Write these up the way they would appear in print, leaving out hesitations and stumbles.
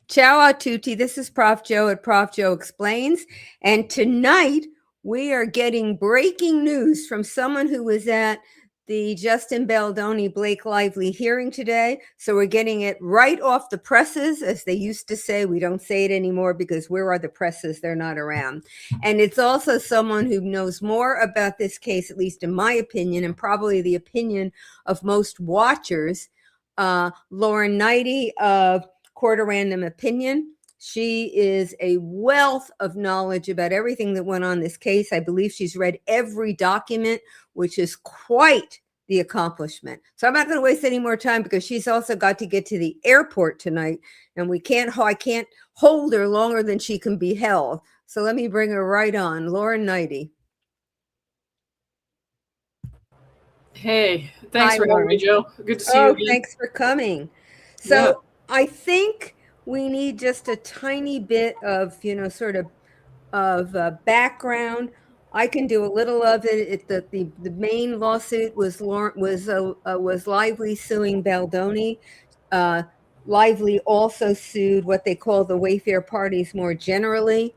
Ciao a tutti. This is Prof. Joe at Prof. Joe Explains. And tonight we are getting breaking news from someone who was at the Justin Baldoni Blake Lively hearing today. So we're getting it right off the presses, as they used to say. We don't say it anymore because where are the presses? They're not around. And it's also someone who knows more about this case, at least in my opinion, and probably the opinion of most watchers. Lauren Neidigh of Court of Random Opinion. She is a wealth of knowledge about everything that went on this case. I believe she's read every document, which is quite the accomplishment. So I'm not going to waste any more time because she's also got to get to the airport tonight, and I can't hold her longer than she can be held. So let me bring her right on. Lauren Neidigh. Hey, thanks for having me, Joe. Good to see you again. Thanks for coming. So I think we need just a tiny bit of, sort of background. I can do a little of it. The main lawsuit was Lively suing Baldoni. Lively also sued what they call the Wayfair parties more generally,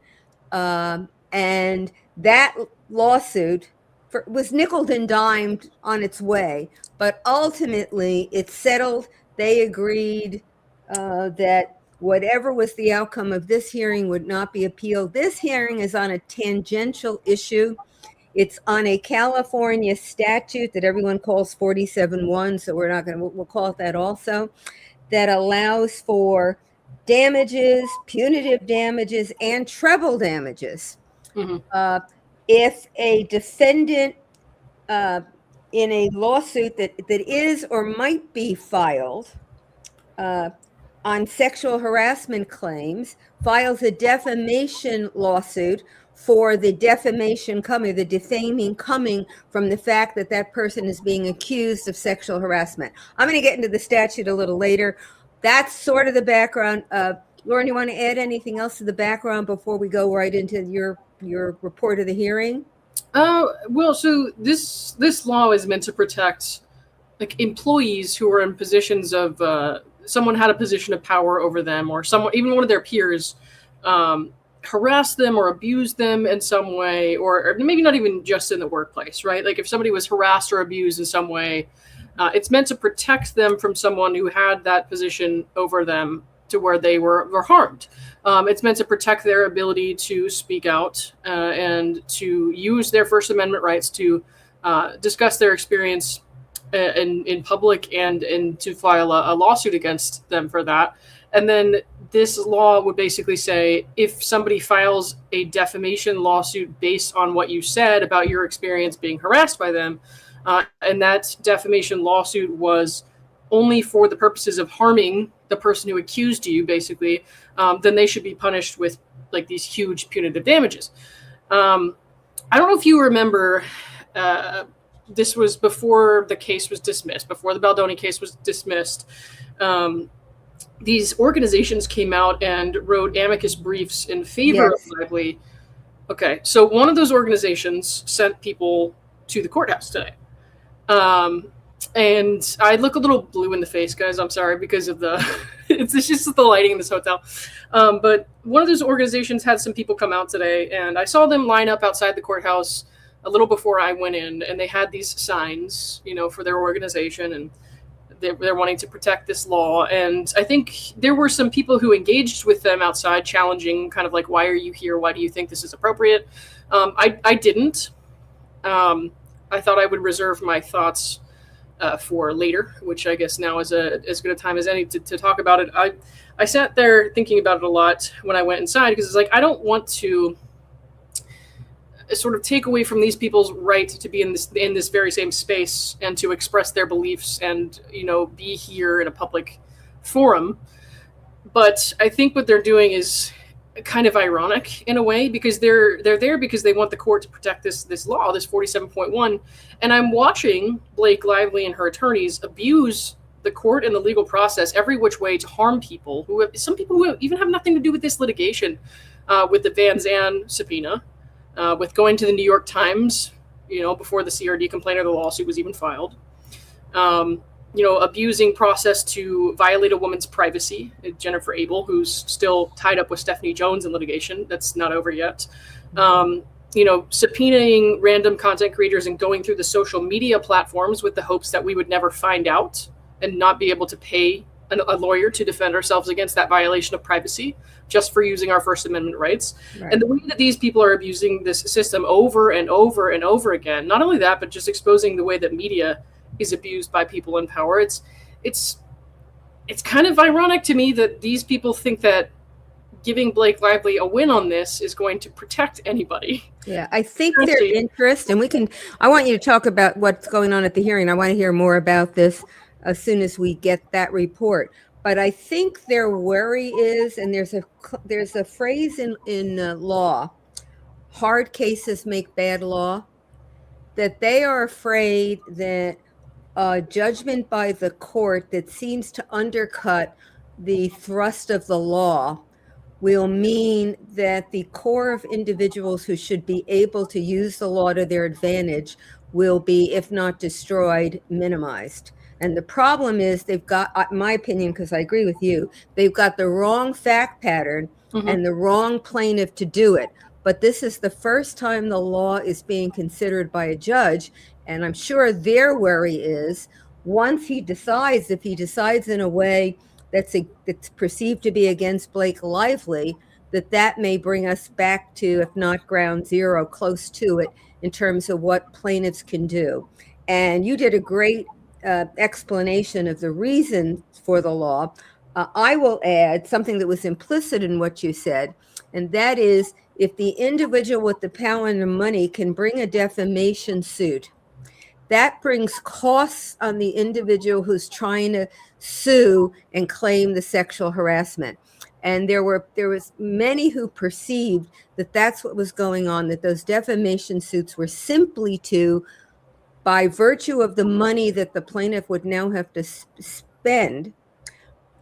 and that lawsuit was nickeled and dimed on its way, but ultimately it settled. They agreed that whatever was the outcome of this hearing would not be appealed. This hearing is on a tangential issue. It's on a California statute that everyone calls 47-1, so we'll call it that also, that allows for damages, punitive damages, and treble damages. Mm-hmm. If a defendant in a lawsuit that is or might be filed on sexual harassment claims, files a defamation lawsuit for the defamation coming, the defaming coming from the fact that that person is being accused of sexual harassment. I'm going to get into the statute a little later. That's sort of the background. Lauren, you want to add anything else to the background before we go right into your report of the hearing? Well, so this law is meant to protect like employees who are in positions of someone had a position of power over them, or someone, even one of their peers, harassed them or abused them in some way, or maybe not even just in the workplace, right? Like if somebody was harassed or abused in some way, it's meant to protect them from someone who had that position over them to where they were harmed. It's meant to protect their ability to speak out and to use their First Amendment rights to discuss their experience in public and to file a lawsuit against them for that. And then this law would basically say if somebody files a defamation lawsuit based on what you said about your experience being harassed by them, and that defamation lawsuit was only for the purposes of harming the person who accused you, basically, then they should be punished with like these huge punitive damages. I don't know if you remember, this was before the case was dismissed, before the Baldoni case was dismissed. These organizations came out and wrote amicus briefs in favor of Lively. Okay, so one of those organizations sent people to the courthouse today. And I look a little blue in the face, guys. I'm sorry because of it's just the lighting in this hotel. But one of those organizations had some people come out today, and I saw them line up outside the courthouse a little before I went in, and they had these signs, for their organization, and they're wanting to protect this law. And I think there were some people who engaged with them outside, challenging kind of like, why are you here? Why do you think this is appropriate? I didn't. I thought I would reserve my thoughts for later, which I guess now is as good a time as any to talk about it. I sat there thinking about it a lot when I went inside, because it's like, I don't want to sort of take away from these people's right to be in this very same space and to express their beliefs and, be here in a public forum. But I think what they're doing is kind of ironic in a way, because they're there because they want the court to protect this law, this 47.1. And I'm watching Blake Lively and her attorneys abuse the court and the legal process every which way to harm people some people who even have nothing to do with this litigation, with the Van Zandt subpoena, with going to the New York Times, before the CRD complaint or the lawsuit was even filed. abusing process to violate a woman's privacy. Jennifer Abel, who's still tied up with Stephanie Jones in litigation, that's not over yet. Subpoenaing random content creators and going through the social media platforms with the hopes that we would never find out and not be able to pay a lawyer to defend ourselves against that violation of privacy just for using our First Amendment rights. Right. And the way that these people are abusing this system over and over and over again, not only that, but just exposing the way that media is abused by people in power. It's kind of ironic to me that these people think that giving Blake Lively a win on this is going to protect anybody. Yeah, I think their interest, and I want you to talk about what's going on at the hearing. I want to hear more about this as soon as we get that report. But I think their worry is, and there's a phrase in law, hard cases make bad law, that they are afraid that judgment by the court that seems to undercut the thrust of the law will mean that the core of individuals who should be able to use the law to their advantage will be, if not destroyed, minimized. And the problem is they've got, in my opinion, because I agree with you, they've got the wrong fact pattern and the wrong plaintiff to do it. But this is the first time the law is being considered by a judge. And I'm sure their worry is once he decides, if he decides in a way that's perceived to be against Blake Lively, that may bring us back to, if not ground zero, close to it in terms of what plaintiffs can do. And you did a great explanation of the reason for the law. I will add something that was implicit in what you said, and that is if the individual with the power and the money can bring a defamation suit, that brings costs on the individual who's trying to sue and claim the sexual harassment. And there was many who perceived that that's what was going on, that those defamation suits were simply to, by virtue of the money that the plaintiff would now have to spend,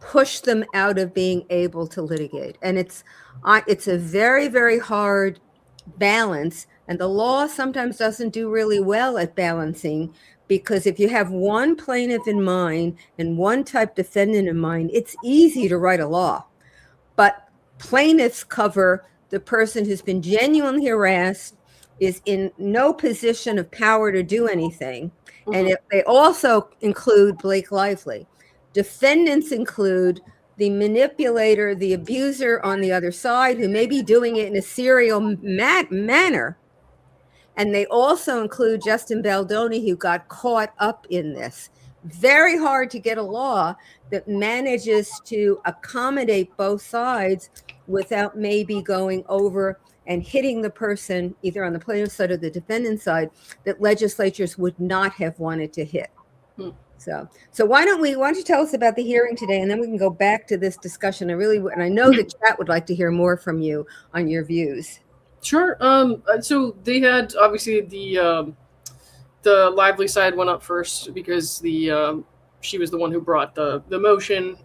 push them out of being able to litigate. And it's a very, very hard balance. And the law sometimes doesn't do really well at balancing, because if you have one plaintiff in mind and one type defendant in mind, it's easy to write a law. But plaintiffs cover the person who's been genuinely harassed, is in no position of power to do anything. And they also include Blake Lively. Defendants include the manipulator, the abuser on the other side, who may be doing it in a serial manner. And they also include Justin Baldoni, who got caught up in this. Very hard to get a law that manages to accommodate both sides without maybe going over and hitting the person either on the plaintiff side or the defendant side that legislatures would not have wanted to hit. So why don't you tell us about the hearing today, and then we can go back to this discussion. And I know the chat would like to hear more from you on your views. Sure. So they had, obviously, the Lively side went up first because she was the one who brought the motion.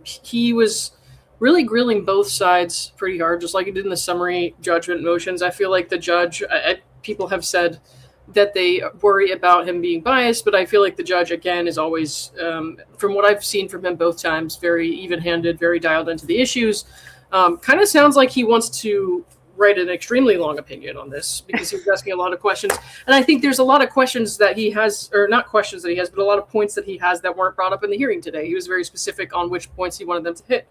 He was really grilling both sides pretty hard, just like he did in the summary judgment motions. I feel like the judge, people have said that they worry about him being biased, but I feel like the judge, again, is always, from what I've seen from him both times, very even-handed, very dialed into the issues. Kind of sounds like he wants to write an extremely long opinion on this because he was asking a lot of questions. And I think there's a lot of questions that he has, or not questions that he has, but a lot of points that he has that weren't brought up in the hearing today. He was very specific on which points he wanted them to hit.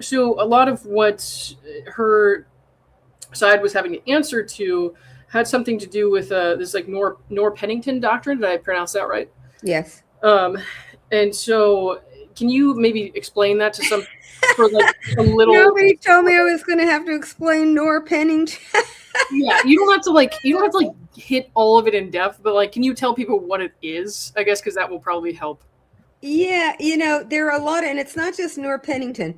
So a lot of what her side was having to answer to had something to do with this like Nor Pennington doctrine. Did I pronounce that right? Yes. And so can you maybe explain that to some for like a little? Nobody told me I was going to have to explain Nor Pennington. Yeah, you don't have to hit all of it in depth, but like, can you tell people what it is? I guess because that will probably help. Yeah, there are a lot, and it's not just Nor Pennington.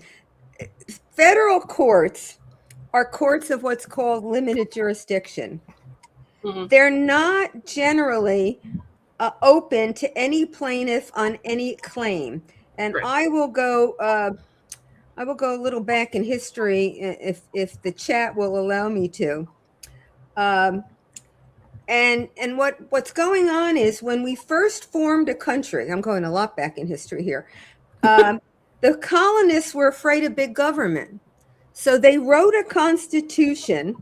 Federal courts are courts of what's called limited jurisdiction. They're not generally open to any plaintiff on any claim. And right. I will go a little back in history if the chat will allow me to. And what's going on is when we first formed a country, I'm going a lot back in history here, the colonists were afraid of big government. So they wrote a constitution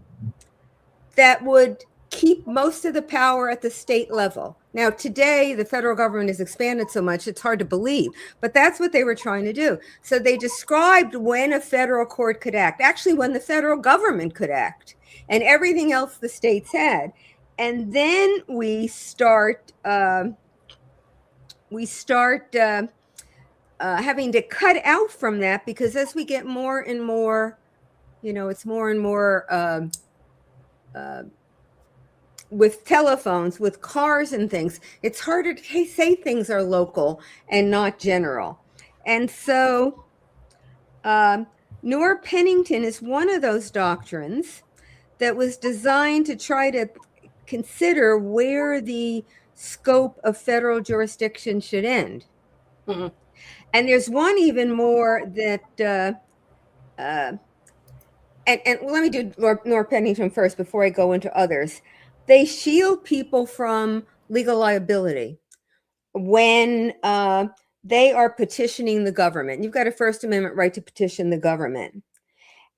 that would keep most of the power at the state level. Now, today, the federal government has expanded so much, it's hard to believe, but that's what they were trying to do. So they described when a federal court could act, actually when the federal government could act, and everything else the states had. And then we start having to cut out from that, because as we get more and more, it's more and more with telephones, with cars and things, it's harder to say things are local and not general. And so Noor Pennington is one of those doctrines that was designed to try to consider where the scope of federal jurisdiction should end. Mm-hmm. And there's one even more that, and let me do Noor Pennington first before I go into others. They shield people from legal liability when they are petitioning the government. You've got a First Amendment right to petition the government,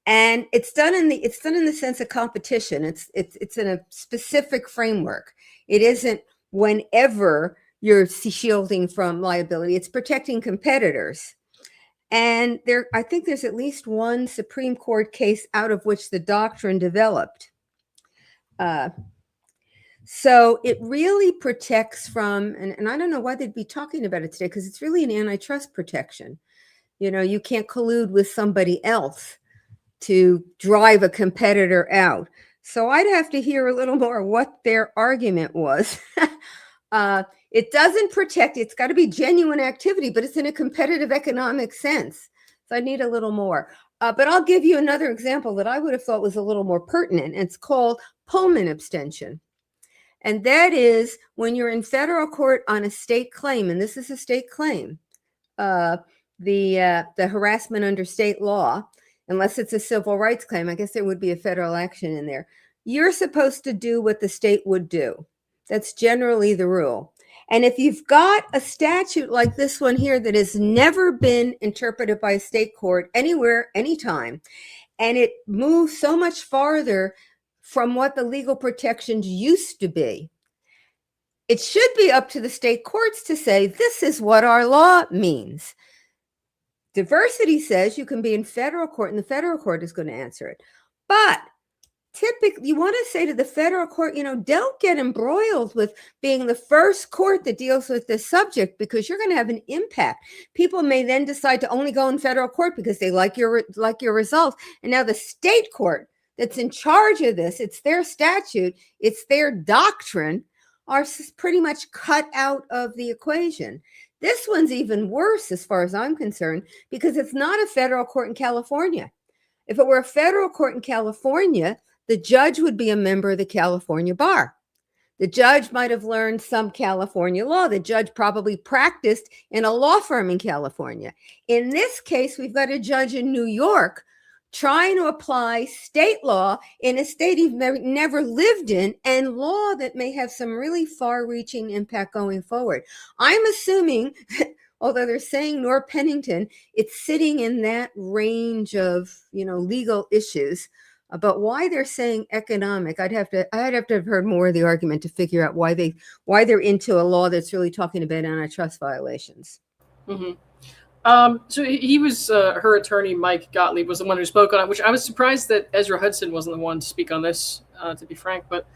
and it's done in the sense of competition. It's in a specific framework. It isn't whenever you're shielding from liability. It's protecting competitors. And I think there's at least one Supreme Court case out of which the doctrine developed. So it really protects from, and I don't know why they'd be talking about it today, because it's really an antitrust protection. You can't collude with somebody else to drive a competitor out. So I'd have to hear a little more what their argument was. It doesn't protect, it's got to be genuine activity, but it's in a competitive economic sense. So I need a little more. But I'll give you another example that I would have thought was a little more pertinent. It's called Pullman abstention. And that is when you're in federal court on a state claim, and this is a state claim, the harassment under state law, unless it's a civil rights claim, I guess there would be a federal action in there. You're supposed to do what the state would do. That's generally the rule. And if you've got a statute like this one here that has never been interpreted by a state court anywhere, anytime, and it moves so much farther from what the legal protections used to be, it should be up to the state courts to say, this is what our law means. Diversity says you can be in federal court, and the federal court is going to answer it. But typically, you want to say to the federal court, don't get embroiled with being the first court that deals with this subject, because you're going to have an impact. People may then decide to only go in federal court because they like your results. And now the state court that's in charge of this, it's their statute, it's their doctrine, are pretty much cut out of the equation. This one's even worse as far as I'm concerned, because it's not a federal court in California. If it were a federal court in California, the judge would be a member of the California bar. The judge might have learned some California law. The judge probably practiced in a law firm in California. In this case, we've got a judge in New York trying to apply state law in a state he's never lived in, and law that may have some really far-reaching impact going forward. I'm assuming, although they're saying Noor Pennington, it's sitting in that range of, legal issues. But why they're saying economic, I'd have to have heard more of the argument to figure out why they're into a law that's really talking about antitrust violations. Mm-hmm. So he was, her attorney, Mike Gottlieb, was the one who spoke on it, which I was surprised that Ezra Hudson wasn't the one to speak on this, to be frank. But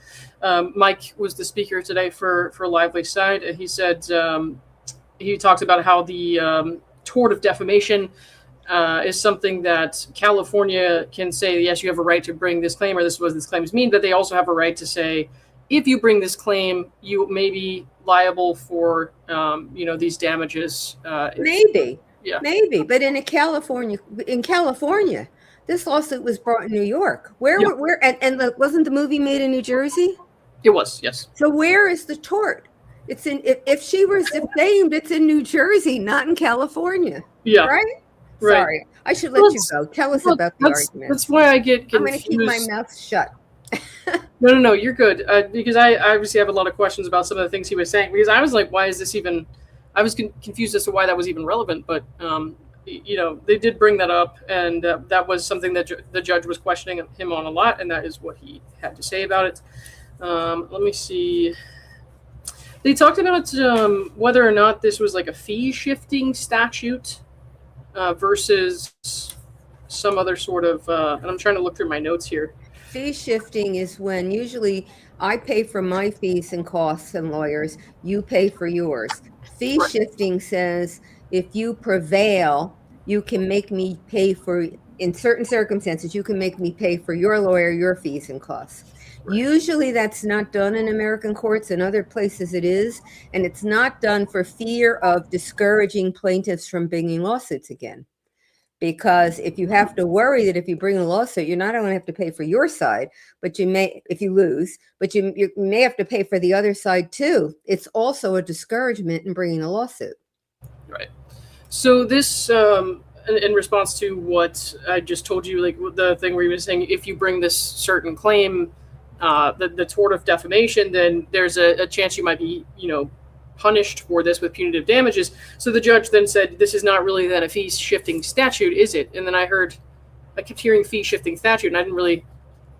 Mike was the speaker today for Lively side. And he said, he talked about how the tort of defamation is something that California can say, yes, you have a right to bring this claim, or this is what this claims mean, but they also have a right to say, if you bring this claim, you may be liable for, these damages. Maybe. Yeah. Maybe, but in California, this lawsuit was brought in New York. Where wasn't the movie made in New Jersey? It was, yes. So where is the tort? It's in, if she was defamed, it's in New Jersey, not in California. Yeah. Right? Sorry, I should let you go. Tell us about the argument. That's why I get confused. I'm going to keep my mouth shut. No, you're good. Because I obviously have a lot of questions about some of the things he was saying. Because I was like, why is this even? I was confused as to why that was even relevant. But they did bring that up, and that was something that the judge was questioning him on a lot, and that is what he had to say about it. Let me see. They talked about whether or not this was like a fee shifting statute versus some other sort of. And I'm trying to look through my notes here. Fee shifting is when usually I pay for my fees and costs and lawyers, you pay for yours. Fee Right. shifting says if you prevail, you can make me pay for, in certain circumstances, you can make me pay for your lawyer, your fees and costs. Right. Usually that's not done in American courts. In other places it is. And it's not done for fear of discouraging plaintiffs from bringing lawsuits again. Because if you have to worry that if you bring a lawsuit, you're not only have to pay for your side, but you may, if you lose, but you may have to pay for the other side too. It's also a discouragement in bringing a lawsuit. Right. So this, in response to what I just told you, like the thing where you were saying, if you bring this certain claim, the tort of defamation, then there's a chance you might be, punished for this with punitive damages. So the judge then said, this is not really then a fee shifting statute, is it? And then I kept hearing fee shifting statute, and I didn't really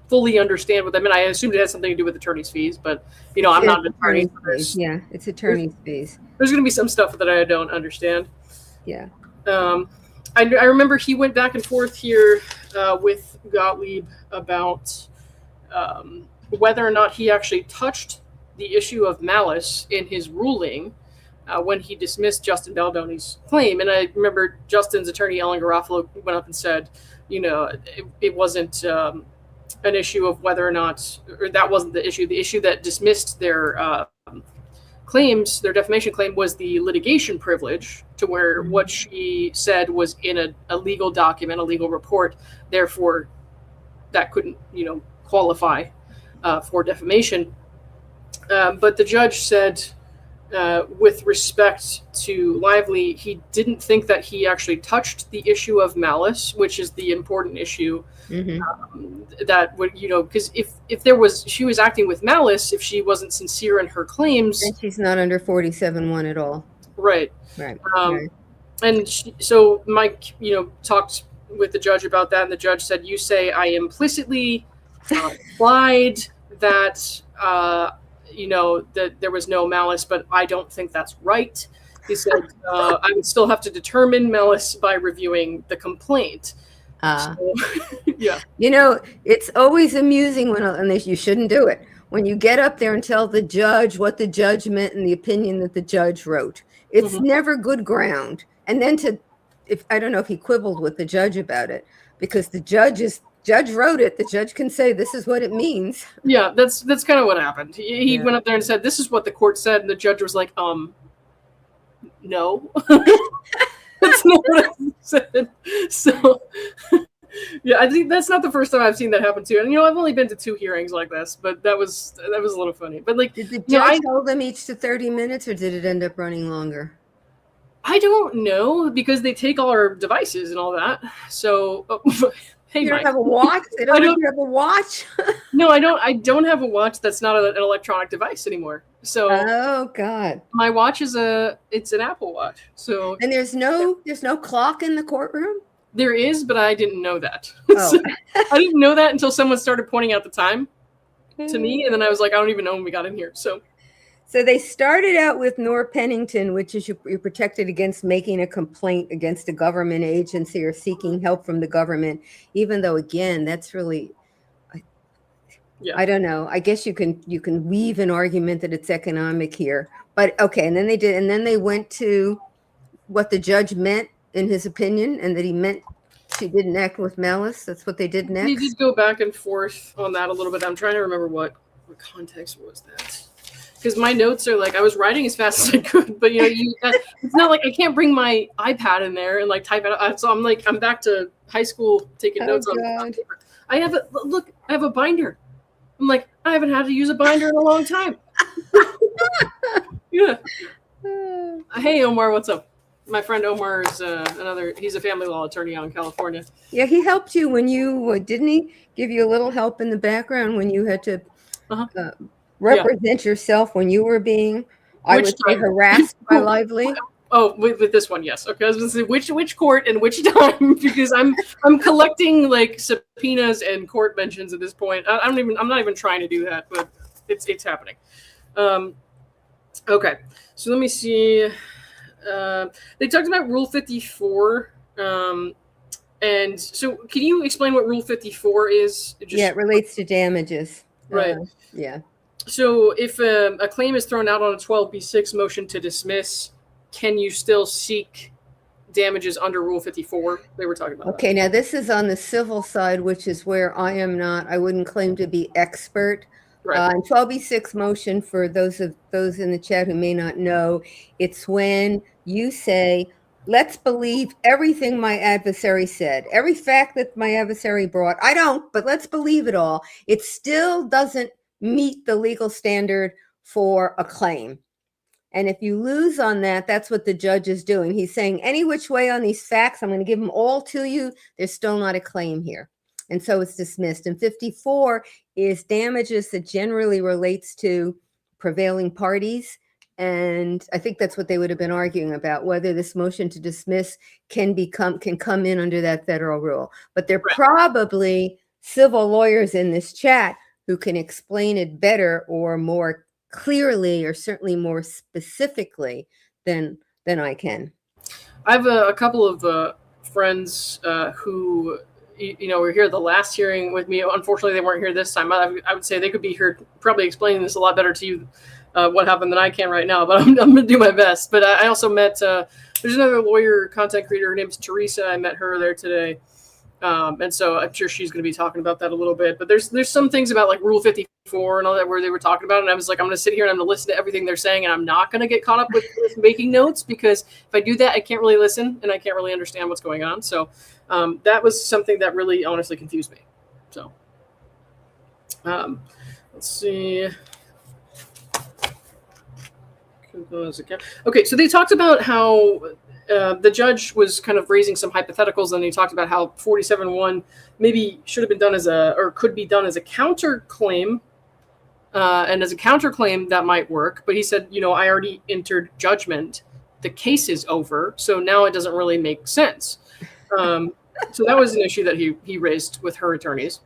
fully understand what that meant. I assumed it had something to do with attorney's fees, but I'm not an attorney. Yeah, it's attorney's fees. There's going to be some stuff that I don't understand. Yeah. I remember he went back and forth here with Gottlieb about whether or not he actually touched the issue of malice in his ruling when he dismissed Justin Baldoni's claim. And I remember Justin's attorney, Ellen Garofalo, went up and said, it wasn't an issue of whether or not, or that wasn't the issue. The issue that dismissed their claims, their defamation claim, was the litigation privilege, to where what she said was in a legal document, a legal report. Therefore, that couldn't, qualify for defamation. But the judge said, with respect to Lively, he didn't think that he actually touched the issue of malice, which is the important issue. That would, because if she was acting with malice, if she wasn't sincere in her claims, then she's not under 47(1) at all. Right. Right. And so Mike, talked with the judge about that, and the judge said, "You say I implicitly implied that." That there was no malice, but I don't think that's right. He said, I would still have to determine malice by reviewing the complaint. So, yeah. It's always amusing you shouldn't do it, when you get up there and tell the judge what the judge meant in the opinion that the judge wrote. It's never good ground. And then I don't know if he quibbled with the judge about it, because the judge wrote it. The judge can say, this is what it means. Yeah, that's kind of what happened. He went up there and said, this is what the court said. And the judge was like, no. That's not what I said. So, yeah, I think that's not the first time I've seen that happen too. And, I've only been to 2 hearings like this, but that was a little funny. But did the judge hold them each to 30 minutes, or did it end up running longer? I don't know, because they take all our devices and all that. So, hey, you don't Mike. have a watch? They don't have a watch? No, I don't. I don't have a watch that's not an electronic device anymore. So, oh God, my watch is it's an Apple Watch. So, and there's no clock in the courtroom. There is, but I didn't know that. Oh. So, I didn't know that until someone started pointing out the time to me, and then I was like, I don't even know when we got in here. So they started out with Nor Pennington, which is you're protected against making a complaint against a government agency or seeking help from the government, even though, again, that's really, I don't know. I guess you can weave an argument that it's economic here, but okay. And then they went to what the judge meant in his opinion, and that he meant she didn't act with malice. That's what they did next. He did go back and forth on that a little bit. I'm trying to remember what context was that. Because my notes are I was writing as fast as I could, but it's not like I can't bring my iPad in there and type it out. So I'm back to high school taking notes on paper. I have a binder. I'm I haven't had to use a binder in a long time. Yeah. Hey Omar, what's up? my friend Omar is he's a family law attorney out in California. Yeah, he helped you when you didn't he give you a little help in the background when you had to represent yourself when you were being, I would say, harassed by Lively? Oh, with this one, yes. Okay, I was going to say which court and which time because I'm collecting like subpoenas and court mentions at this point. I'm not even trying to do that, but it's happening. Okay, so let me see. They talked about Rule 54. And so, can you explain what Rule 54 is? Yeah, it relates to damages. Right. Yeah. So, if a claim is thrown out on a 12b6 motion to dismiss, can you still seek damages under Rule 54? They were talking about Okay, now this is on the civil side, which is where I wouldn't claim to be expert. Right. And 12b6 motion, for those in the chat who may not know, it's when you say, let's believe everything my adversary said. Every fact that my adversary brought, I don't, but let's believe it all. It still doesn't meet the legal standard for a claim. And if you lose on that, that's what the judge is doing. He's saying, any which way on these facts, I'm going to give them all to you. There's still not a claim here. And so it's dismissed. And 54 is damages that generally relates to prevailing parties. And I think that's what they would have been arguing about, whether this motion to dismiss can come in under that federal rule. But there are probably civil lawyers in this chat who can explain it better or more clearly, or certainly more specifically than I can. I have a couple of friends who were here the last hearing with me. Unfortunately, they weren't here this time. I would say they could be here probably explaining this a lot better to you what happened than I can right now, but I'm going to do my best. But I also met, there's another lawyer, content creator, her name's Teresa. I met her there today. And so I'm sure she's going to be talking about that a little bit. But there's some things about like Rule 54 and all that where they were talking about it. And I was like, I'm going to sit here and I'm going to listen to everything they're saying. And I'm not going to get caught up with making notes, because if I do that, I can't really listen and I can't really understand what's going on. So that was something that really honestly confused me. So let's see. Okay, so they talked about how the judge was kind of raising some hypotheticals, and he talked about how 47-1 maybe should have been done or could be done as a counterclaim, and as a counterclaim that might work. But he said, I already entered judgment. The case is over, so now it doesn't really make sense. So that was an issue that he raised with her attorneys.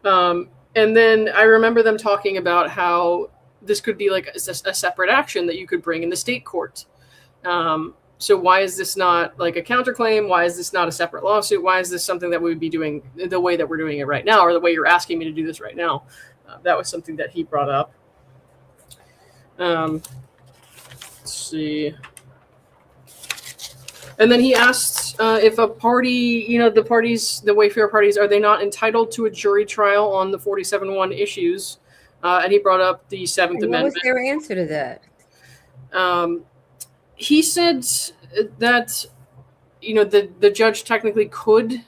And then I remember them talking about how this could be like a separate action that you could bring in the state court. So why is this not like a counterclaim? Why is this not a separate lawsuit? Why is this something that we would be doing the way that we're doing it right now, or the way you're asking me to do this right now? That was something that he brought up. Let's see. And then he asked if a party, the Wayfair parties, are they not entitled to a jury trial on the 47-1 issues? And he brought up the Seventh Amendment. What was their answer to that? He said that, the judge technically could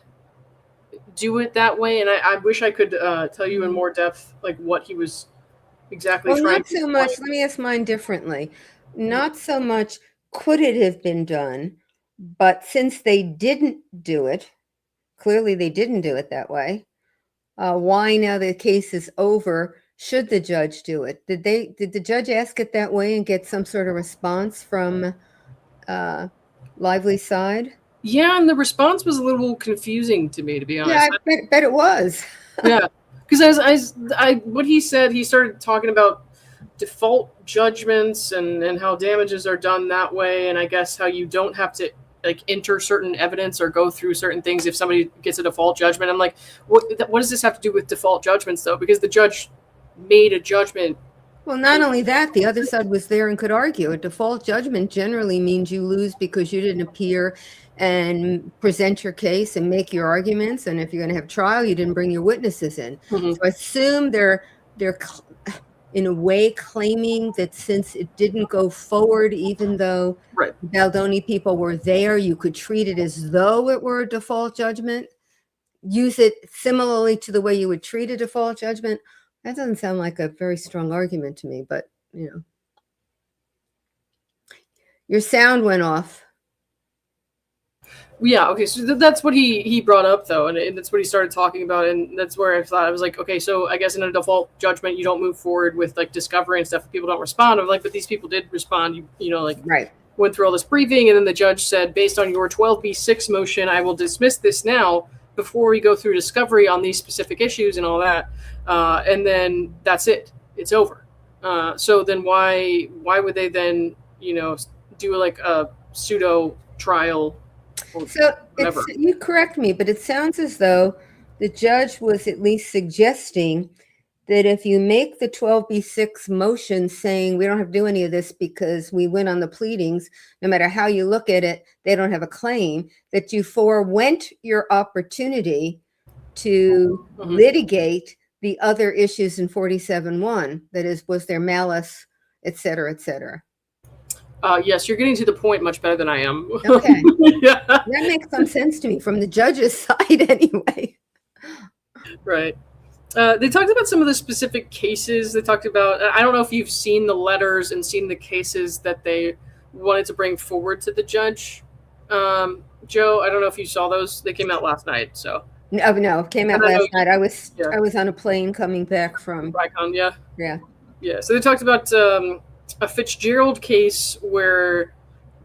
do it that way. And I wish I could tell you in more depth, like what he was exactly trying to do. Not so much. Let me ask mine differently. Not so much could it have been done, but since they didn't do it, clearly they didn't do it that way. Why, now the case is over, should the judge do it? Did the judge ask it that way and get some sort of response from Lively's side? Yeah, and the response was a little confusing to me, to be honest. Yeah, I bet it was. Yeah, because as what he said, he started talking about default judgments and how damages are done that way, and I guess how you don't have to like enter certain evidence or go through certain things if somebody gets a default judgment. I'm like, what does this have to do with default judgments though? Because the judge made a judgment. Well, not only that, the other side was there and could argue. A default judgment generally means you lose because you didn't appear and present your case and make your arguments. And if you're going to have trial, you didn't bring your witnesses in. Mm-hmm. So I assume they're in a way claiming that since it didn't go forward, even though the Baldoni people were there, you could treat it as though it were a default judgment. Use it similarly to the way you would treat a default judgment. That doesn't sound like a very strong argument to me, but Your sound went off. Yeah, okay, so that's what he brought up, though, and that's what he started talking about, and that's where I thought, I was like, okay, so I guess in a default judgment, you don't move forward with, like, discovery and stuff if people don't respond. I'm like, but these people did respond, you know, like, Right. went through all this briefing, and then the judge said, based on your 12B6 motion, I will dismiss this now before we go through discovery on these specific issues and all that, and then that's it. It's over. So then why would they then, you know, do, like, a pseudo trial? So you correct me, but it sounds as though the judge was at least suggesting that if you make the 12B6 motion saying we don't have to do any of this because we win on the pleadings, no matter how you look at it, they don't have a claim, that you forewent your opportunity to litigate the other issues in 47-1. That is, was there malice, et cetera, et cetera. Yes, you're getting to the point much better than I am. Okay. Yeah. That makes some sense to me from the judge's side anyway. Right. They talked about some of the specific cases. They talked about, I don't know if you've seen the letters and seen the cases that they wanted to bring forward to the judge. Joe, I don't know if you saw those. They came out last night, so. No, it came out last night. I was on a plane coming back from Icon, yeah. Yeah. Yeah, so they talked about a Fitzgerald case where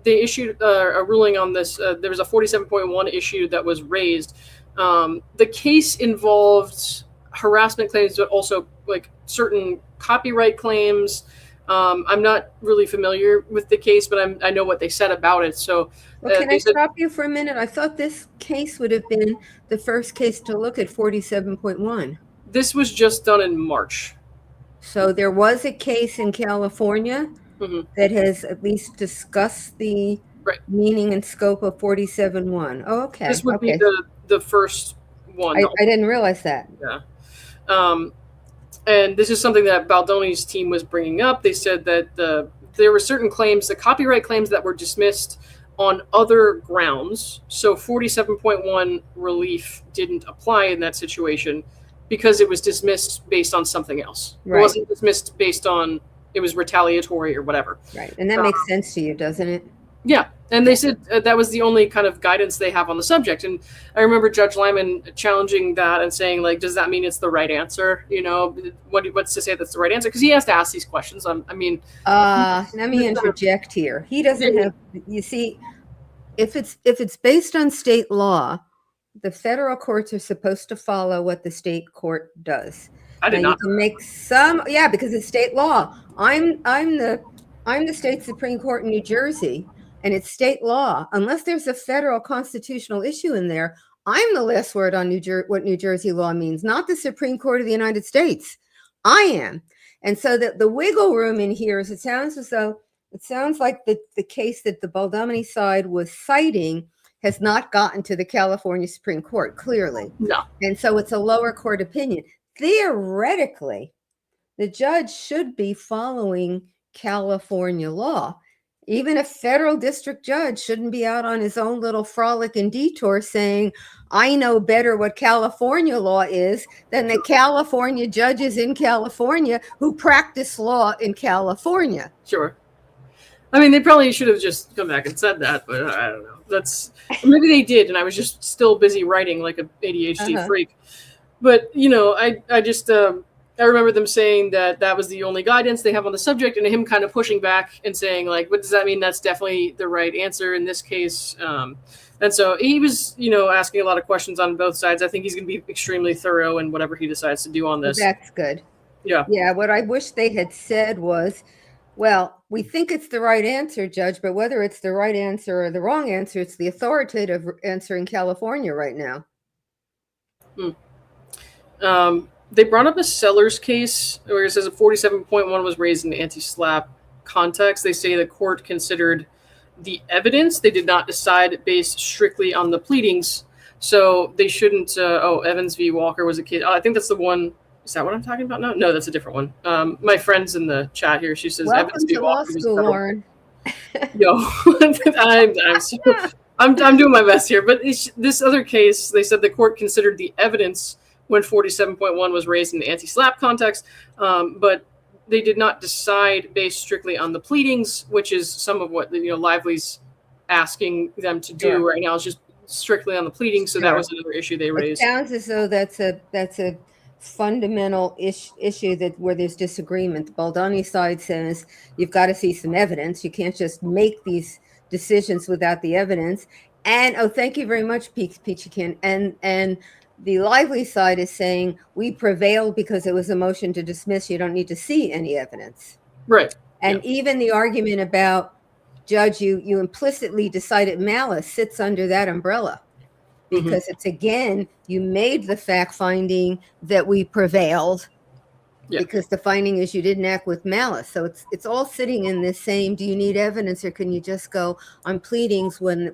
they issued a ruling on this. There was a 47.1 issue that was raised. The case involved harassment claims, but also like certain copyright claims. I'm not really familiar with the case, but I know what they said about it. So, can I stop you for a minute? I thought this case would have been the first case to look at 47.1. This was just done in March. So there was a case in California that has at least discussed the meaning and scope of 47.1. Oh, okay. This would be the first one. I didn't realize that. Yeah. And this is something that Baldoni's team was bringing up. They said that there were certain claims, the copyright claims that were dismissed on other grounds. So 47.1 relief didn't apply in that situation because it was dismissed based on something else. Right. It wasn't dismissed based on it was retaliatory or whatever. Right. And that makes sense to you, doesn't it? Yeah. And they said that was the only kind of guidance they have on the subject. And I remember Judge Lyman challenging that and saying, like, does that mean it's the right answer? You know, what's to say that's the right answer? Because he has to ask these questions. Let me interject here. He doesn't have, you see, if it's based on state law, the federal courts are supposed to follow what the state court does. I did not. You can make some, because it's state law. I'm the state Supreme Court in New Jersey, and it's state law. Unless there's a federal constitutional issue in there, I'm the last word on what New Jersey law means, not the Supreme Court of the United States. I am. And so the wiggle room in here is it sounds like the case that the Baldoni side was citing has not gotten to the California Supreme Court, clearly. No. And so it's a lower court opinion. Theoretically, the judge should be following California law. Even a federal district judge shouldn't be out on his own little frolic and detour saying, I know better what California law is than the California judges in California who practice law in California. Sure. I mean, they probably should have just come back and said that, but I don't know. Maybe they did, and I was just still busy writing like an ADHD freak. But, you know, I just... I remember them saying that was the only guidance they have on the subject, and him kind of pushing back and saying, like, what does that mean? That's definitely the right answer in this case. And so he was, you know, asking a lot of questions on both sides. I think he's going to be extremely thorough in whatever he decides to do on this. That's good. Yeah. Yeah. What I wish they had said was, well, we think it's the right answer, Judge, but whether it's the right answer or the wrong answer, it's the authoritative answer in California right now. They brought up a Sellers case where it says a 47.1 was raised in the anti-SLAPP context. They say the court considered the evidence. They did not decide based strictly on the pleadings. So they shouldn't. Evans v. Walker was a case. I think that's the one. Is that what I'm talking about? No, that's a different one. My friend's in the chat here. She says Welcome Evans v. to Walker. law school, Lauren. Yo, I'm doing my best here. But this other case, they said the court considered the evidence when 47.1 was raised in the anti-SLAPP context, but they did not decide based strictly on the pleadings, which is some of what Lively's asking them to do right now. Is just strictly on the pleadings. So that was another issue they raised. It sounds as though that's a fundamental issue that where there's disagreement. The Baldoni side says you've got to see some evidence. You can't just make these decisions without the evidence. And thank you very much, Peachikin. And the Lively side is saying we prevailed because it was a motion to dismiss. You don't need to see any evidence. Right. And even the argument about, Judge, you implicitly decided malice sits under that umbrella. Because it's, again, you made the fact finding that we prevailed because the finding is you didn't act with malice. So it's all sitting in this same, do you need evidence, or can you just go on pleadings when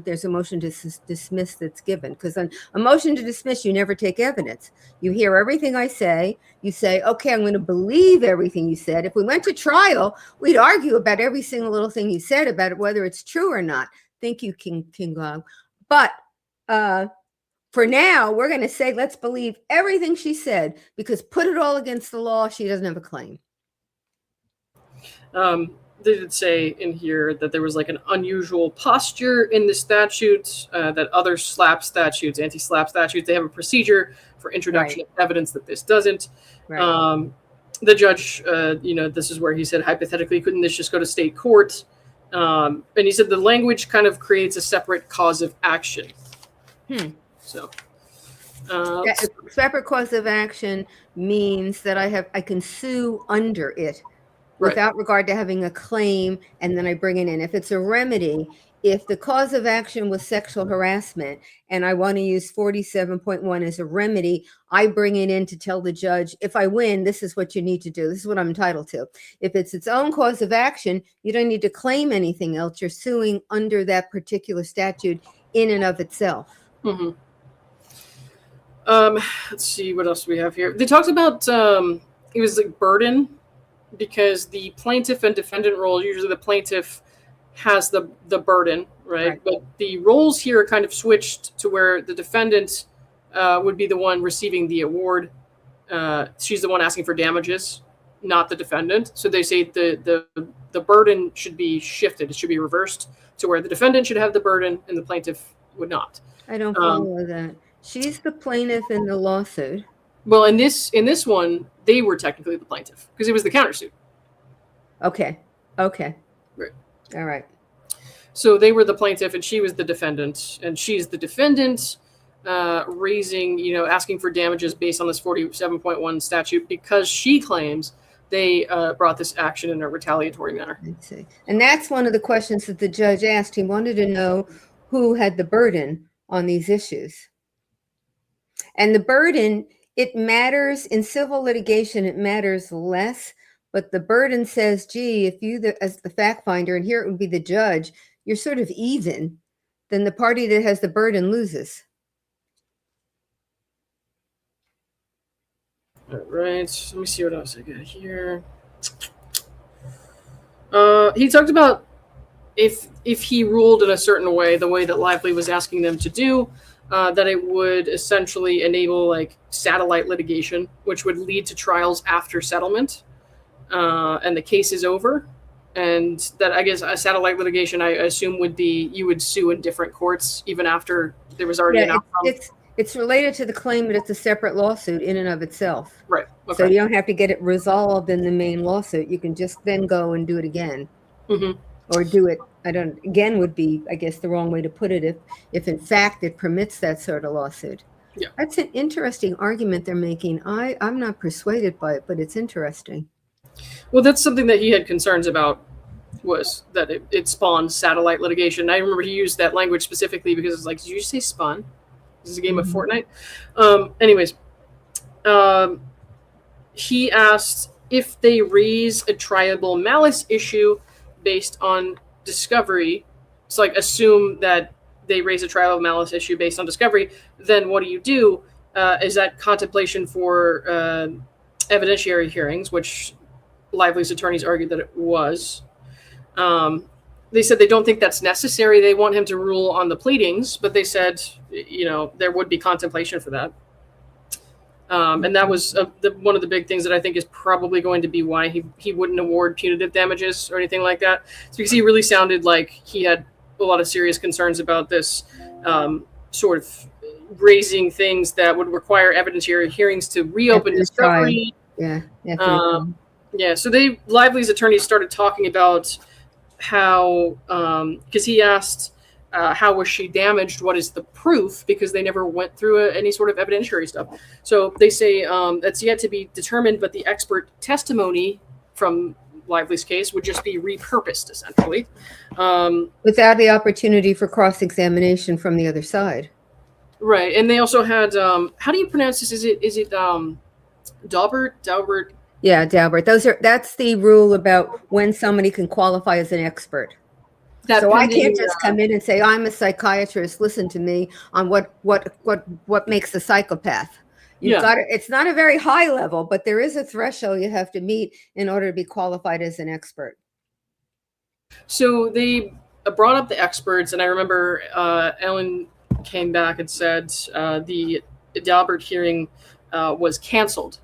there's a motion to dismiss that's given? Because on a motion to dismiss, you never take evidence. You hear everything I say. You say, okay, I'm going to believe everything you said. If we went to trial, we'd argue about every single little thing you said about it, whether it's true or not. Thank you, King Gong. But for now, we're going to say, let's believe everything she said, because put it all against the law, she doesn't have a claim. They did say in here that there was like an unusual posture in the statutes, that other SLAPP statutes, anti-SLAPP statutes, they have a procedure for introduction of evidence that this doesn't. The judge, this is where he said, hypothetically, couldn't this just go to state court? And he said the language kind of creates a separate cause of action. So, separate cause of action means that I can sue under it without regard to having a claim, and then I bring it in. If it's a remedy, if the cause of action was sexual harassment and I want to use 47.1 as a remedy, I bring it in to tell the judge, if I win, this is what you need to do. This is what I'm entitled to. If it's its own cause of action, you don't need to claim anything else. You're suing under that particular statute in and of itself. Let's see what else we have here. They talked about it was like burden, because the plaintiff and defendant role, usually the plaintiff has the burden, right? But the roles here are kind of switched to where the defendant would be the one receiving the award. She's the one asking for damages, not the defendant. So they say the burden should be shifted. It should be reversed to where the defendant should have the burden and the plaintiff would not. I don't follow that. She's the plaintiff in the lawsuit. Well, in this one, they were technically the plaintiff because it was the countersuit. Okay. Right. All right. So they were the plaintiff and she was the defendant, and she's the defendant raising, asking for damages based on this 47.1 statute because she claims they brought this action in a retaliatory manner. Let's see. And that's one of the questions that the judge asked. He wanted to know who had the burden on these issues. And the burden, it matters in civil litigation, it matters less, but the burden says, gee, if you, as the fact finder, and here it would be the judge, you're sort of even, then the party that has the burden loses. All right, let me see what else I got here. He talked about if he ruled in a certain way, the way that Lively was asking them to do, that it would essentially enable like satellite litigation, which would lead to trials after settlement, and the case is over. And that, I guess, a satellite litigation, I assume, would be you would sue in different courts even after there was already an outcome. It's related to the claim, but it's a separate lawsuit in and of itself. Right. Okay. So you don't have to get it resolved in the main lawsuit. You can just then go and do it again. Or do it, again would be, I guess, the wrong way to put it, if in fact it permits that sort of lawsuit. Yeah. That's an interesting argument they're making. I'm not persuaded by it, but it's interesting. Well, that's something that he had concerns about, was that it spawns satellite litigation. I remember he used that language specifically because it's like, did you say spawn? This is a game of Fortnite. Anyways, he asked if they raise a triable malice issue based on discovery. It's like, assume that they raise a trial of malice issue based on discovery, then what do you do? Is that contemplation for evidentiary hearings, which Lively's attorneys argued that it was. They said they don't think that's necessary. They want him to rule on the pleadings, but they said, there would be contemplation for that. And that was one of the big things that I think is probably going to be why he wouldn't award punitive damages or anything like that. It's because he really sounded like he had a lot of serious concerns about this, sort of raising things that would require evidentiary hearings to reopen After the trial. discovery. Yeah. After the trial. Yeah, so Lively's attorneys started talking about how, because he asked, how was she damaged? What is the proof? Because they never went through any sort of evidentiary stuff. So they say that's yet to be determined, but the expert testimony from Lively's case would just be repurposed, essentially. Without the opportunity for cross-examination from the other side. Right, and they also had, how do you pronounce this? Is it Daubert? Yeah, Daubert. That's the rule about when somebody can qualify as an expert. So I can't just come in and say, I'm a psychiatrist, listen to me on what makes a psychopath. You've got it's not a very high level, but there is a threshold you have to meet in order to be qualified as an expert. So they brought up the experts, and I remember Ellen came back and said the Daubert hearing was canceled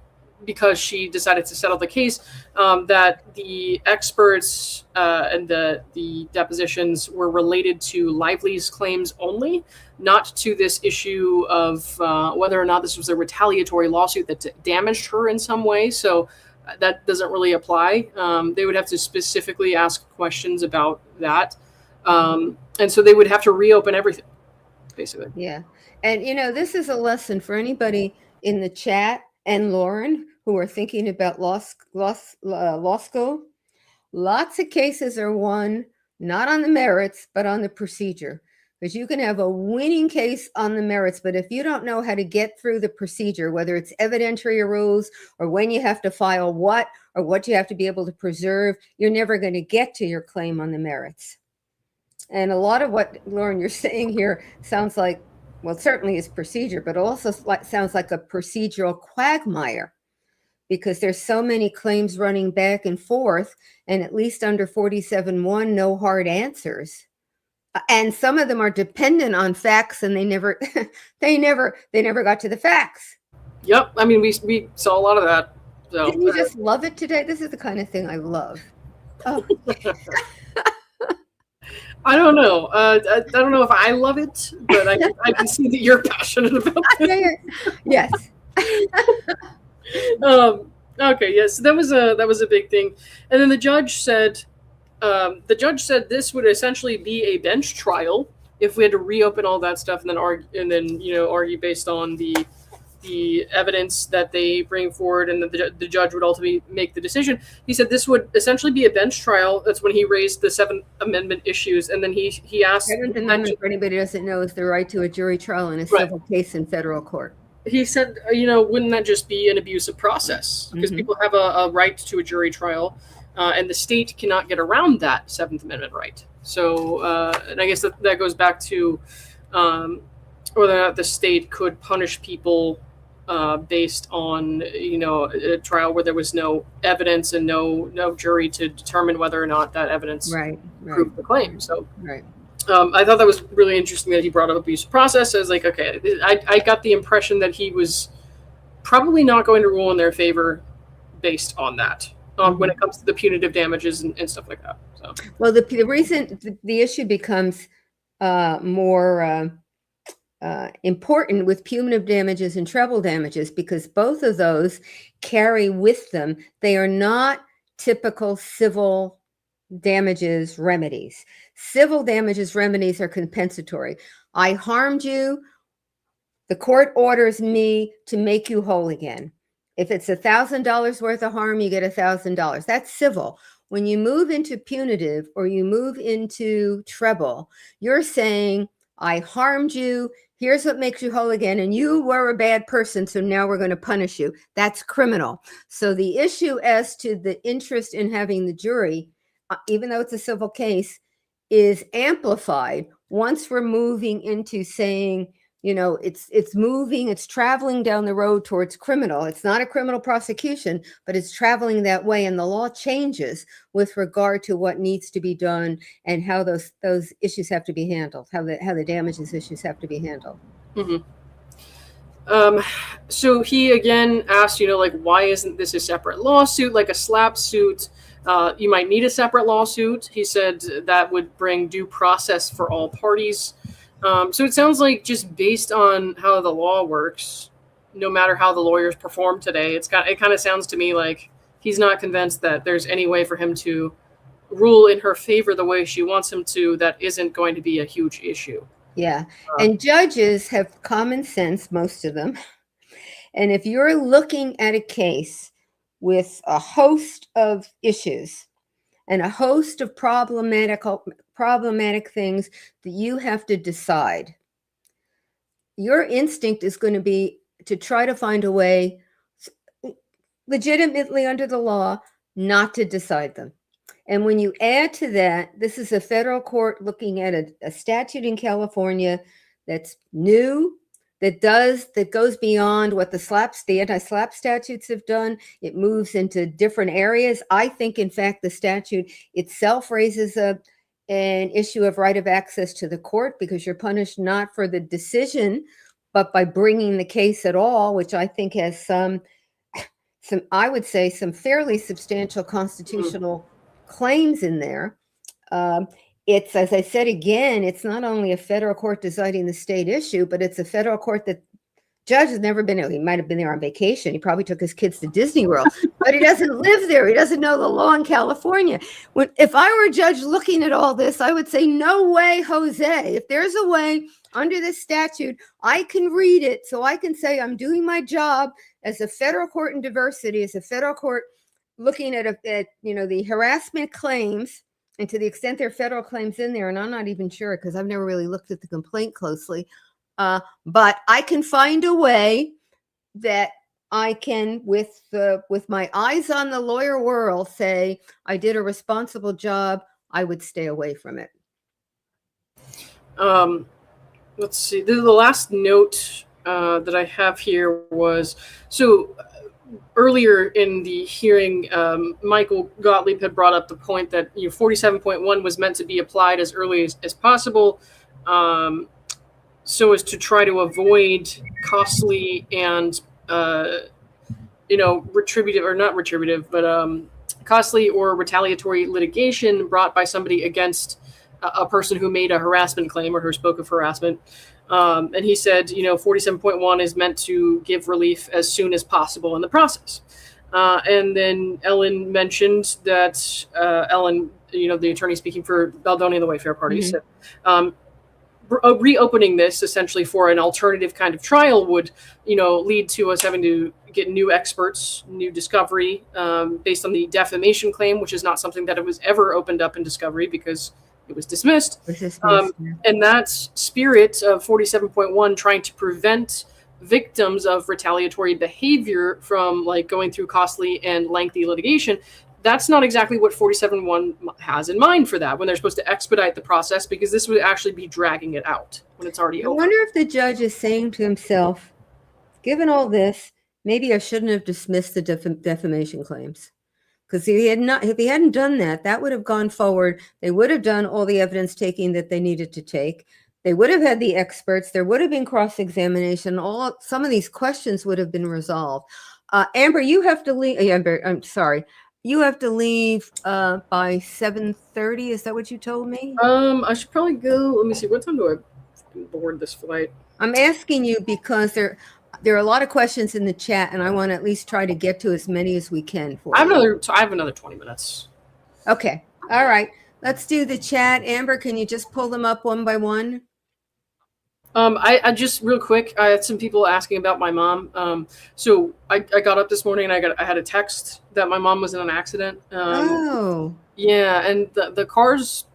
because she decided to settle the case, that the experts and the depositions were related to Lively's claims only, not to this issue of whether or not this was a retaliatory lawsuit that damaged her in some way. So that doesn't really apply. They would have to specifically ask questions about that. And so they would have to reopen everything, basically. Yeah. And, this is a lesson for anybody in the chat and Lauren who are thinking about law school. Lots of cases are won not on the merits, but on the procedure. Because you can have a winning case on the merits, but if you don't know how to get through the procedure, whether it's evidentiary rules or when you have to file what or what you have to be able to preserve, you're never going to get to your claim on the merits. And a lot of what, Lauren, you're saying here sounds like, well, it certainly is procedure, but also sounds like a procedural quagmire, because there's so many claims running back and forth, and at least under 47-1, no hard answers. And some of them are dependent on facts, and they never got to the facts. Yep. I mean, we saw a lot of that. So. Didn't you just love it today? This is the kind of thing I love. Oh. I don't know. I don't know if I love it, but I can see that you're passionate about it. Yes. Okay. Yes, that was a big thing. And then the judge said this would essentially be a bench trial if we had to reopen all that stuff and then argue based on the evidence that they bring forward, and the judge would ultimately make the decision. He said this would essentially be a bench trial. That's when he raised the Seventh Amendment issues, and then he asked. Seventh Amendment, for anybody who doesn't know, is the right to a jury trial in a civil case in federal court. He said, wouldn't that just be an abusive process? Because people have a right to a jury trial, and the state cannot get around that Seventh Amendment right. So, and I guess that goes back to whether or not the state could punish people based on a trial where there was no evidence and no jury to determine whether or not that evidence proved the claim. So I thought that was really interesting that he brought up abuse of process. I was like, okay, I got the impression that he was probably not going to rule in their favor based on that when it comes to the punitive damages and stuff like that. So, well, the reason the issue becomes more important with punitive damages and treble damages, because both of those carry with them, they are not typical civil damages remedies. Civil damages remedies are compensatory. I harmed you. The court orders me to make you whole again. If it's $1,000 worth of harm, you get $1,000. That's civil. When you move into punitive or you move into treble, you're saying, I harmed you. Here's what makes you whole again. And you were a bad person, so now we're going to punish you. That's criminal. So the issue as to the interest in having the jury, even though it's a civil case, is amplified once we're moving into saying, it's traveling down the road towards criminal. It's not a criminal prosecution, but it's traveling that way. And the law changes with regard to what needs to be done and how those issues have to be handled, how the damages issues have to be handled. Mm-hmm. Um, so he again asked, like, why isn't this a separate lawsuit, like a slap suit? You might need a separate lawsuit. He said that would bring due process for all parties. So it sounds like, just based on how the law works, no matter how the lawyers perform today, it kind of sounds to me like he's not convinced that there's any way for him to rule in her favor the way she wants him to. That isn't going to be a huge issue. Yeah. And judges have common sense, most of them. And if you're looking at a case with a host of issues and a host of problematic things that you have to decide, your instinct is going to be to try to find a way, legitimately under the law, not to decide them. And when you add to that, this is a federal court looking at a statute in California that's new, that goes beyond what the anti-SLAPP statutes have done. It moves into different areas. I think, in fact, the statute itself raises an issue of right of access to the court, because you're punished not for the decision, but by bringing the case at all, which I think has I would say, some fairly substantial constitutional claims in there. It's, as I said again, it's not only a federal court deciding the state issue, but it's a federal court that judge has never been there. He might have been there on vacation. He probably took his kids to Disney World, but he doesn't live there. He doesn't know the law in California. If I were a judge looking at all this, I would say, no way, Jose. If there's a way under this statute, I can read it so I can say I'm doing my job as a federal court in diversity, as a federal court looking at the harassment claims, and to the extent there are federal claims in there, and I'm not even sure because I've never really looked at the complaint closely, but I can find a way that I can, with my eyes on the lawyer world, say I did a responsible job. I would stay away from it. Let's see. The last note that I have here was, so earlier in the hearing, Michael Gottlieb had brought up the point that 47.1 was meant to be applied as early as possible, so as to try to avoid costly and retributive, or not retributive, but costly or retaliatory litigation brought by somebody against a person who made a harassment claim or who spoke of harassment. And he said, 47.1 is meant to give relief as soon as possible in the process. And then Ellen mentioned that the attorney speaking for Baldoni and the Wayfair Party, said reopening this essentially for an alternative kind of trial would, lead to us having to get new experts, new discovery based on the defamation claim, which is not something that it was ever opened up in discovery because it was dismissed. And that spirit of 47.1, trying to prevent victims of retaliatory behavior from going through costly and lengthy litigation, that's not exactly what 47.1 has in mind for that, when they're supposed to expedite the process, because this would actually be dragging it out when it's already over. I wonder if the judge is saying to himself, given all this, maybe I shouldn't have dismissed the defamation claims. Because if he hadn't done that, that would have gone forward. They would have done all the evidence taking that they needed to take. They would have had the experts. There would have been cross-examination. Some of these questions would have been resolved. Amber, you have to leave. Amber, I'm sorry. You have to leave by 7:30. Is that what you told me? I should probably go. Let me see. What time do I board this flight? I'm asking you because there are a lot of questions in the chat, and I want to at least try to get to as many as we can. I have another 20 minutes. Okay. All right. Let's do the chat. Amber, can you just pull them up one by one? I just real quick, I had some people asking about my mom. So I got up this morning and I had a text that my mom was in an accident. Yeah, and the car's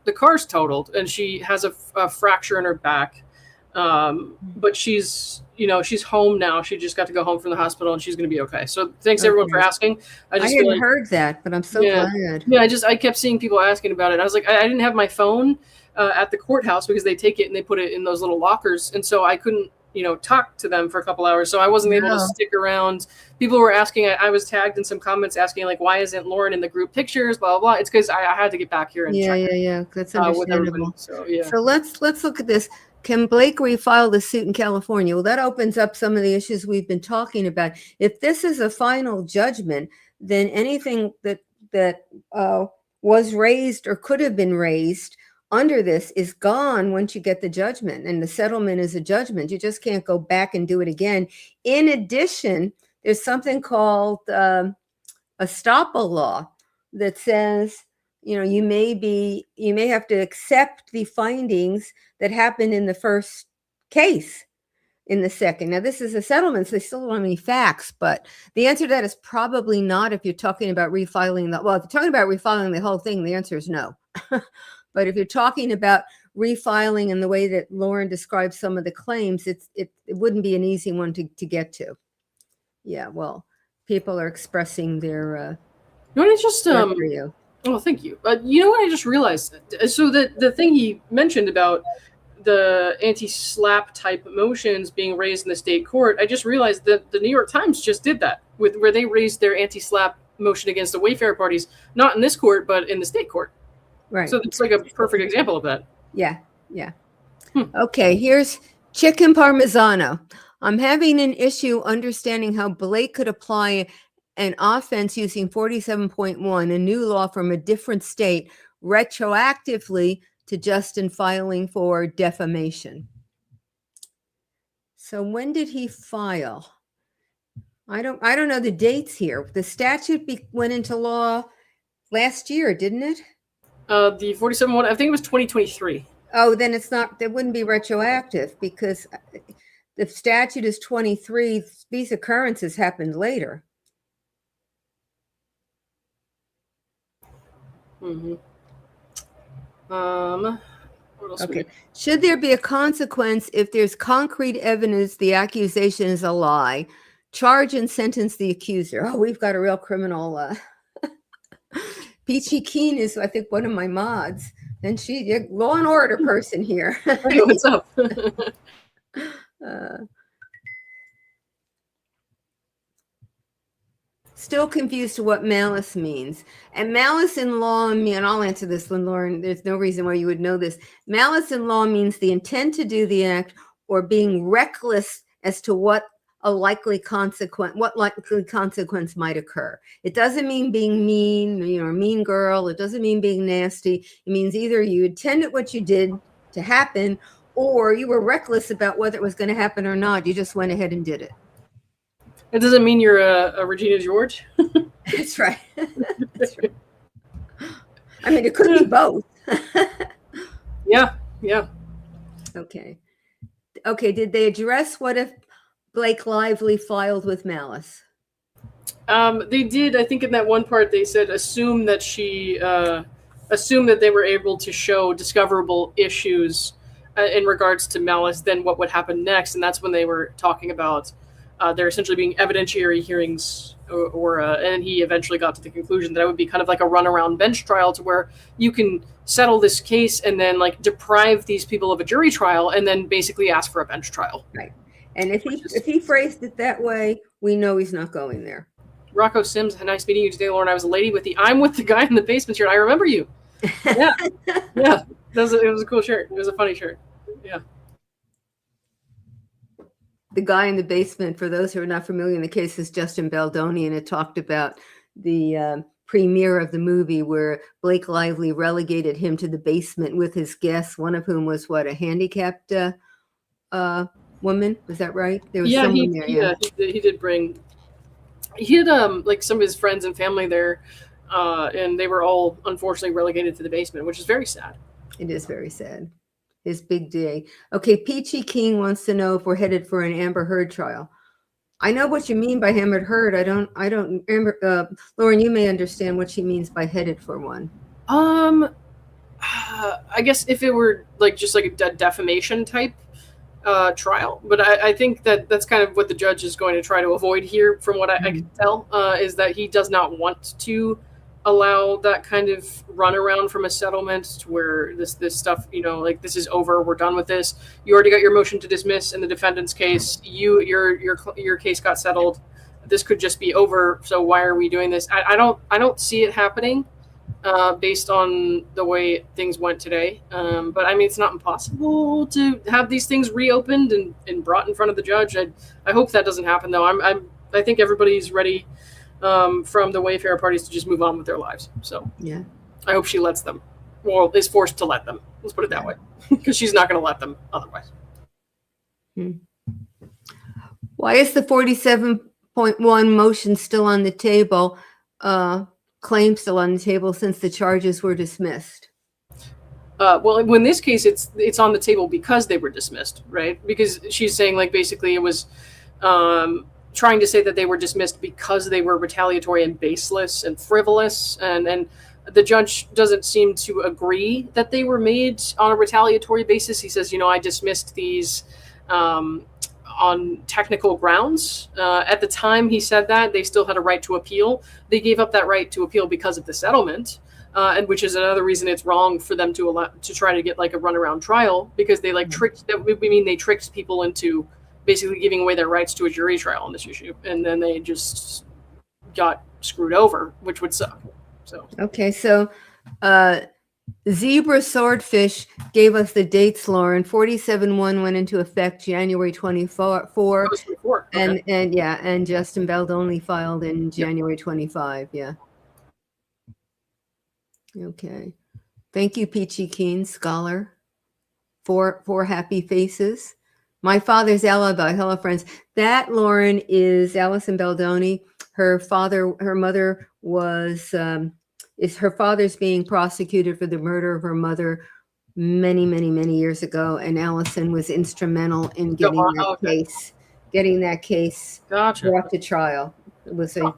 totaled, and she has a fracture in her back. But she's home now. She just got to go home from the hospital, and she's going to be okay. So thanks everyone for asking. I hadn't heard that, but I'm so glad. Yeah, I kept seeing people asking about it. I was like, I didn't have my phone at the courthouse because they take it and they put it in those little lockers, and so I couldn't talk to them for a couple hours, so I wasn't able to stick around. People were asking, I was tagged in some comments asking why isn't Lauren in the group pictures, blah blah blah. It's because I had to get back here and check that's understandable. So let's look at this. Can Blake refile the suit in California? Well, that opens up some of the issues we've been talking about. If this is a final judgment, then anything that was raised or could have been raised under this is gone once you get the judgment, and the settlement is a judgment. You just can't go back and do it again. In addition, there's something called estoppel law that says, you may have to accept the findings that happened in the first case in the second. Now, this is a settlement, so they still don't have any facts, but the answer to that is probably not if you're talking about refiling if you're talking about refiling the whole thing, the answer is no. But if you're talking about refiling in the way that Lauren describes some of the claims, it wouldn't be an easy one to get to. Yeah, well, people are expressing their for you. Oh, thank you. You know what I just realized? So the thing he mentioned about the anti-SLAPP type motions being raised in the state court, I just realized that the New York Times just did that where they raised their anti-SLAPP motion against the Wayfarer parties, not in this court, but in the state court. Right. So it's like a perfect example of that. Yeah. Okay, here's Chicken Parmesano. I'm having an issue understanding how Blake could apply an offense using 47.1, a new law from a different state, retroactively to Justin filing for defamation. So when did he file? I don't know the dates here. The statute went into law last year, didn't it? The 47.1, I think it was 2023. Oh, then it's not. That wouldn't be retroactive because the statute is 23. These occurrences happened later. Mm-hmm. What else? Okay. Should there be a consequence if there's concrete evidence the accusation is a lie? Charge and sentence the accuser. Oh, we've got a real criminal. Peachy Keen is, I think, one of my mods. And she's a law and order person here. Hey, what's up? Still confused to what malice means. And malice in law, and I'll answer this one, Lauren. There's no reason why you would know this. Malice in law means the intent to do the act or being reckless as to what likely consequence might occur. It doesn't mean being mean, a mean girl. It doesn't mean being nasty. It means either you intended what you did to happen, or you were reckless about whether it was going to happen or not. You just went ahead and did it. It doesn't mean you're a Regina George. That's right. That's right. I mean, it could be both. Yeah. Okay. Did they address what if Blake Lively filed with malice? They did. I think in that one part they said assume that they were able to show discoverable issues in regards to malice. Then what would happen next? And that's when they were talking about there essentially being evidentiary hearings, and he eventually got to the conclusion that it would be kind of like a runaround bench trial, to where you can settle this case and then deprive these people of a jury trial and then basically ask for a bench trial. Right. And if he phrased it that way, we know he's not going there. Rocco Sims, nice meeting you today, Lauren. I was a lady with I'm with the guy in the basement shirt. I remember you. Yeah. Yeah. It was a cool shirt. It was a funny shirt. Yeah. The guy in the basement, for those who are not familiar in the case, is Justin Baldoni, and it talked about the premiere of the movie where Blake Lively relegated him to the basement with his guests, one of whom was a handicapped woman. Was that right? There was someone there. Yeah, he did bring. He had some of his friends and family there, and they were all unfortunately relegated to the basement, which is very sad. It is very sad. His big day. Okay, Peachy King wants to know if we're headed for an Amber Heard trial. I know what you mean by Amber Heard. I don't. Lauren, you may understand what she means by headed for one. I guess if it were just a defamation type trial, but I think that's kind of what the judge is going to try to avoid here, from what I can tell, is that he does not want to allow that kind of runaround from a settlement to where this stuff, this is over, we're done with this. You already got your motion to dismiss in the defendant's case. Your case got settled. This could just be over. So why are we doing this? I don't see it happening. based on the way things went today. But I mean, it's not impossible to have these things reopened and brought in front of the judge. I hope that doesn't happen, though. I think everybody's ready from the Wayfarer parties to just move on with their lives. So Yeah. I hope she lets them, or is forced to let them. Let's put it that way, because she's not going to let them otherwise. Why is the 47.1 motion still on the table? Claim still on the table since the charges were dismissed. Well, in this case, it's on the table because they were dismissed, right? Because she's saying, like, basically it was trying to say that they were dismissed because they were retaliatory and baseless and frivolous, and the judge doesn't seem to agree that they were made on a retaliatory basis. He says, I dismissed these on technical grounds. At the time he said that, they still had a right to appeal. They gave up that right to appeal because of the settlement. And which is another reason it's wrong for them to try to get like a runaround trial, because they they tricked people into basically giving away their rights to a jury trial on this issue, and then they just got screwed over, which would suck. So okay, so Zebra Swordfish gave us the dates, Lauren. 47.1 went into effect January 24, okay. and Justin Baldoni filed in January 25. Yeah. Okay. Thank you, Peachy Keen, scholar. Four happy faces. My father's alibi. Hello, friends. That, Lauren, is Allison Baldoni. Her mother was, her father's being prosecuted for the murder of her mother many, many, many years ago. And Allison was instrumental in getting that case brought to trial. It was a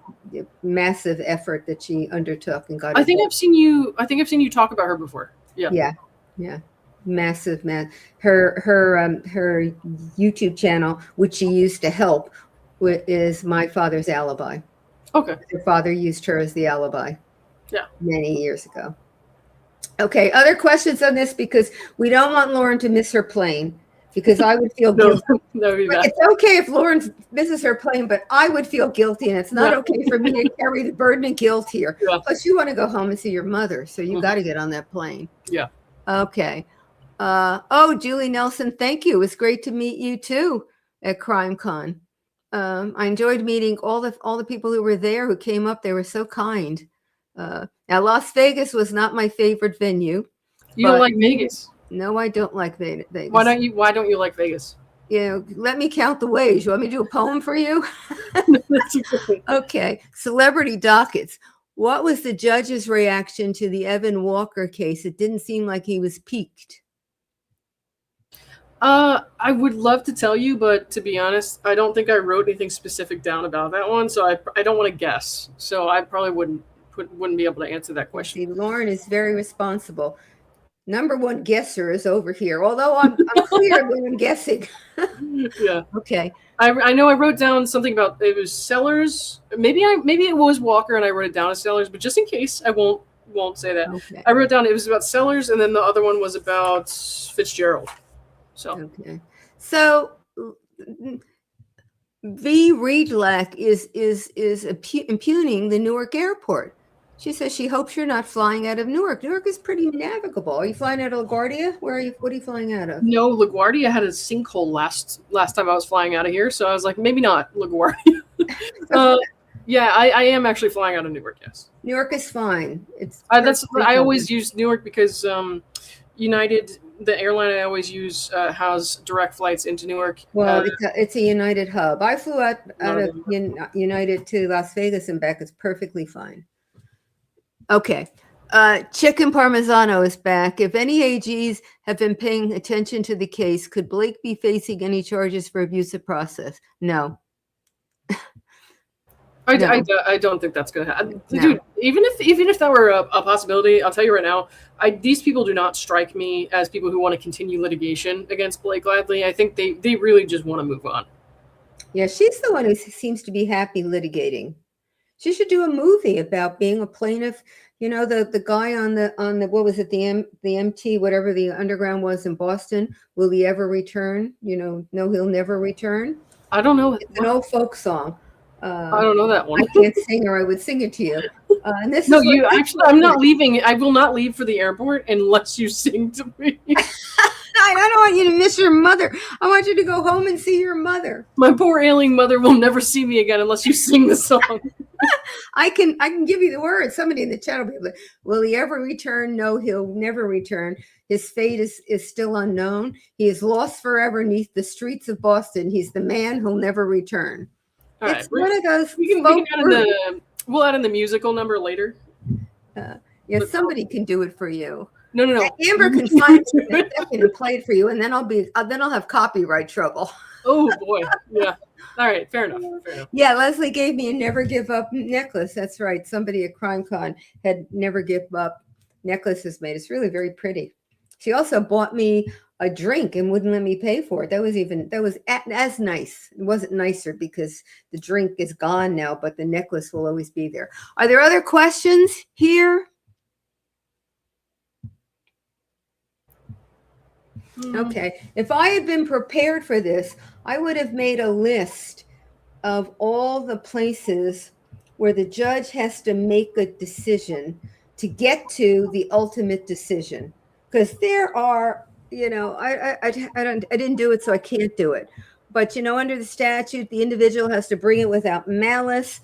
massive effort that she undertook and got. I think I've seen you talk about her before. Yeah. Massive. Her YouTube channel, which she used to help, is My Father's Alibi. Okay. Her father used her as the alibi. Yeah. Many years ago. Okay. Other questions on this, because we don't want Lauren to miss her plane. Because I would feel guilty. That would be bad. It's okay if Lauren misses her plane, but I would feel guilty, and it's not okay for me to carry the burden of guilt here. Yeah. Plus, you want to go home and see your mother, so you got to get on that plane. Yeah. Okay. Julie Nelson, thank you. It was great to meet you too at CrimeCon. I enjoyed meeting all the people who were there, who came up. They were so kind. Now, Las Vegas was not my favorite venue. You don't like Vegas? No, I don't like Vegas. Why don't you like Vegas? Let me count the ways. You want me to do a poem for you? Okay. Celebrity dockets. What was the judge's reaction to the Evan Walker case? It didn't seem like he was piqued. I would love to tell you, but to be honest, I don't think I wrote anything specific down about that one, so I don't want to guess. So I probably wouldn't be able to answer that question. See, Lauren is very responsible. Number one guesser is over here, although I'm clear when I'm guessing. Yeah. Okay. I know I wrote down something about it was Sellers. Maybe it was Walker and I wrote it down as Sellers, but just in case, I won't say that. Okay. I wrote down it was about Sellers, and then the other one was about Fitzgerald. So. Okay. So V. Reedlack is impugning the Newark airport. She says she hopes you're not flying out of Newark. Newark is pretty navigable. Are you flying out of LaGuardia? What are you flying out of? No, LaGuardia had a sinkhole last time I was flying out of here, so I was like, maybe not LaGuardia. Yeah, I am actually flying out of Newark. Yes. Newark is fine. I always use Newark because United, the airline I always use, has direct flights into Newark. Well, it's a United hub. I flew out of United to Las Vegas and back. It's perfectly fine. Okay. Chicken Parmesano is back. If any AGs have been paying attention to the case, could Blake be facing any charges for abuse of process? No. I don't think that's going to happen. No. Dude, even if that were a possibility, I'll tell you right now, these people do not strike me as people who want to continue litigation against Blake Lively. I think they really just want to move on. Yeah, she's the one who seems to be happy litigating. She should do a movie about being a plaintiff. The guy on the what was it, the MT, whatever the underground was in Boston. Will he ever return? No, he'll never return. I don't know. It's an old folk song. I don't know that one. I can't sing, or I would sing it to you. And this No, is you actually. I'm not leaving. I will not leave for the airport unless you sing to me. I don't want you to miss your mother. I want you to go home and see your mother. My poor ailing mother will never see me again unless you sing the song. I can give you the words. Somebody in the chat will be like, will he ever return? No, he'll never return. His fate is still unknown. He is lost forever neath the streets of Boston. He's the man who'll never return. All It's right, one of those. we can add in we'll add in the musical number later. Yeah, somebody can do it for you. No. Amber can find it and play it for you, and then I'll have copyright trouble. Oh boy, yeah. All right, fair enough. Yeah, Leslie gave me a never give up necklace. That's right. Somebody at CrimeCon had never give up necklaces made. It's really very pretty. She also bought me a drink and wouldn't let me pay for it. That was as nice. It wasn't nicer because the drink is gone now, but the necklace will always be there. Are there other questions here? Okay. If I had been prepared for this, I would have made a list of all the places where the judge has to make a decision to get to the ultimate decision. Because there are, I didn't do it, so I can't do it. But, under the statute, the individual has to bring it without malice.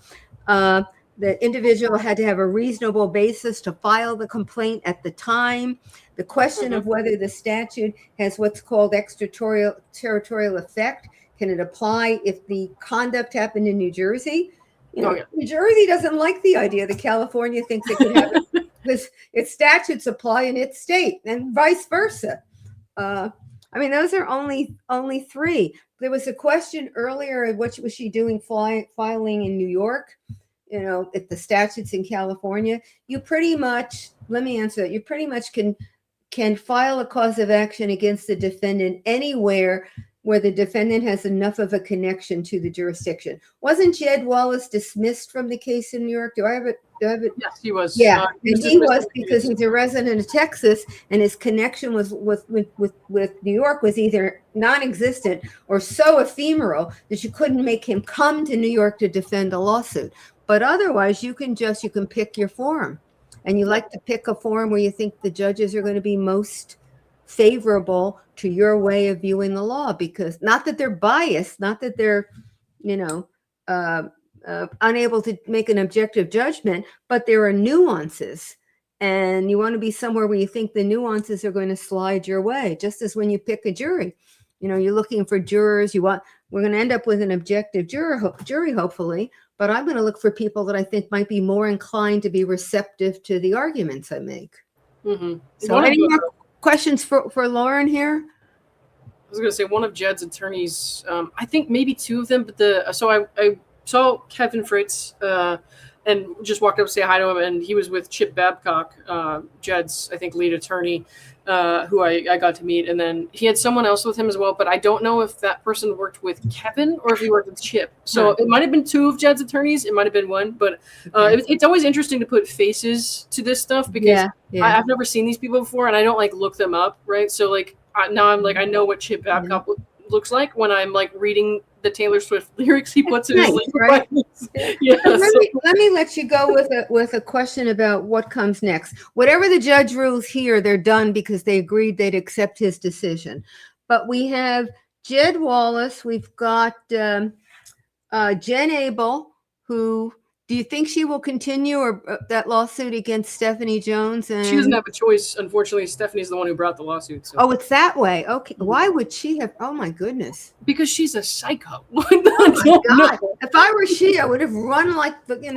The individual had to have a reasonable basis to file the complaint at the time. The question of whether the statute has what's called extraterritorial effect. Can it apply if the conduct happened in New Jersey? New Jersey doesn't like the idea that California thinks it could have it because its statutes apply in its state and vice versa. Those are only three. There was a question earlier, what was she doing filing in New York? If the statutes in California, you pretty much, let me answer that. You pretty much can file a cause of action against the defendant anywhere where the defendant has enough of a connection to the jurisdiction. Wasn't Jed Wallace dismissed from the case in New York? Do I have it? Yes, he was. Yeah, he was because he's a resident of Texas, and his connection with New York was either non-existent or so ephemeral that you couldn't make him come to New York to defend a lawsuit. But otherwise, you can pick your forum, and you like to pick a forum where you think the judges are going to be most favorable to your way of viewing the law, because not that they're biased, not that they're, unable to make an objective judgment, but there are nuances, and you want to be somewhere where you think the nuances are going to slide your way. Just as when you pick a jury, you're looking for jurors. We're going to end up with an objective jury, hopefully, but I'm going to look for people that I think might be more inclined to be receptive to the arguments I make. Mm-hmm. So any more questions for Lauren here? I was going to say one of Jed's attorneys, I think maybe two of them, but I saw Kevin Fritz and just walked up to say hi to him, and he was with Chip Babcock, Jed's, I think, lead attorney, who I got to meet. And then he had someone else with him as well, but I don't know if that person worked with Kevin or if he worked with Chip. So it might have been two of Jed's attorneys. It might have been one, but it's always interesting to put faces to this stuff because I've never seen these people before, and I don't look them up, right? So now I'm I know what Chip Babcock looks like when I'm reading the Taylor Swift lyrics he puts in his right? Yeah. Let me let you go with a question about what comes next. Whatever the judge rules here, they're done because they agreed they'd accept his decision. But we have Jed Wallace. We've got Jen Abel, who. Do you think she will continue or that lawsuit against Stephanie Jones? And she doesn't have a choice. Unfortunately, Stephanie's the one who brought the lawsuit. So. Oh, it's that way. Okay. Why would she have? Oh, my goodness. Because she's a psycho. Oh, my God. If I were she, I would have run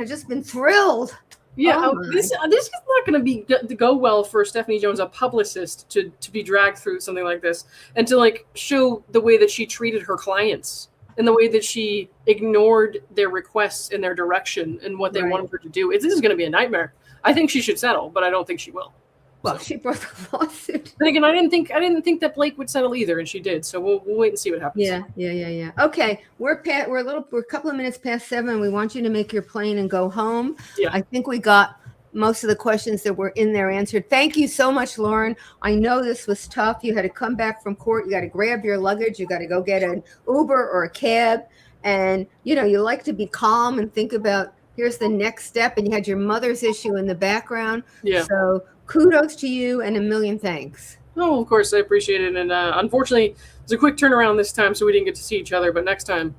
just been thrilled. Yeah, this is not going to go well for Stephanie Jones, a publicist, to be dragged through something like this and to show the way that she treated her clients. And the way that she ignored their requests and their direction and what they wanted her to do. This is going to be a nightmare. I think she should settle, but I don't think she will. Well, she brought the lawsuit. But again, I didn't think that Blake would settle either, and she did. So we'll wait and see what happens. Yeah. Okay, we're a couple of minutes past 7. We want you to make your plane and go home. Yeah. I think we got most of the questions that were in there answered. Thank you so much, Lauren. I know this was tough. You had to come back from court. You got to grab your luggage. You got to go get an Uber or a cab. And, you like to be calm and think about, here's the next step, and you had your mother's issue in the background. Yeah. So kudos to you and a million thanks. Oh, of course, I appreciate it. And unfortunately, it's a quick turnaround this time, so we didn't get to see each other. But next time,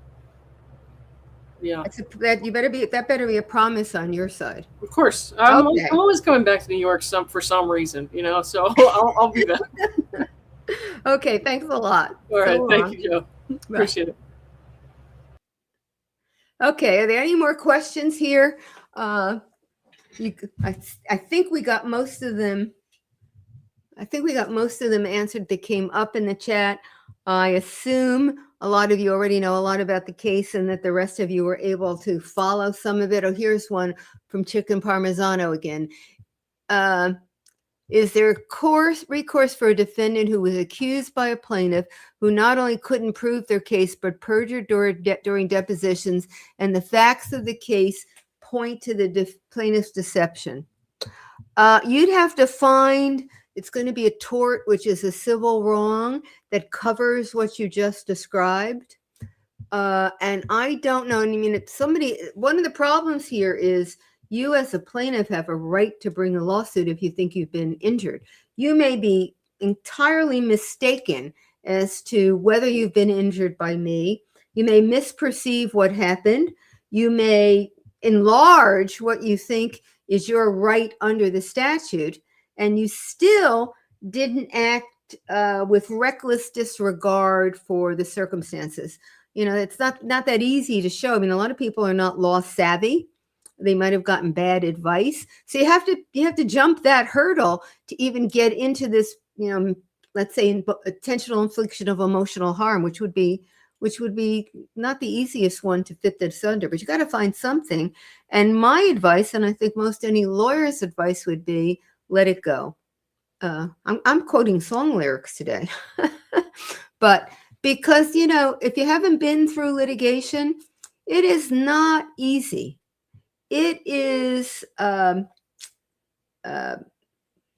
yeah. That better be a promise on your side. Of course. Okay. I'm always coming back to New York for some reason, so I'll be back. Okay, thanks a lot. All right, thank you, Joe. Appreciate it. Okay, are there any more questions here? I think we got most of them. I think we got most of them answered that came up in the chat. I assume a lot of you already know a lot about the case and that the rest of you were able to follow some of it. Oh, here's one from Chicken Parmesano again. Is there recourse for a defendant who was accused by a plaintiff who not only couldn't prove their case, but perjured during depositions, and the facts of the case point to the plaintiff's deception? You'd have to find, it's going to be a tort, which is a civil wrong that covers what you just described. And I don't know. I mean, one of the problems here is you as a plaintiff have a right to bring a lawsuit if you think you've been injured. You may be entirely mistaken as to whether you've been injured by me. You may misperceive what happened. You may enlarge what you think is your right under the statute, and you still didn't act with reckless disregard for the circumstances. It's not that easy to show. I mean, a lot of people are not law savvy. They might have gotten bad advice. So you have to jump that hurdle to even get into this, let's say intentional infliction of emotional harm, which would be not the easiest one to fit this under, but you got to find something. And my advice, and I think most any lawyer's advice, would be let it go. I'm quoting song lyrics today, but because, if you haven't been through litigation, it is not easy. It is,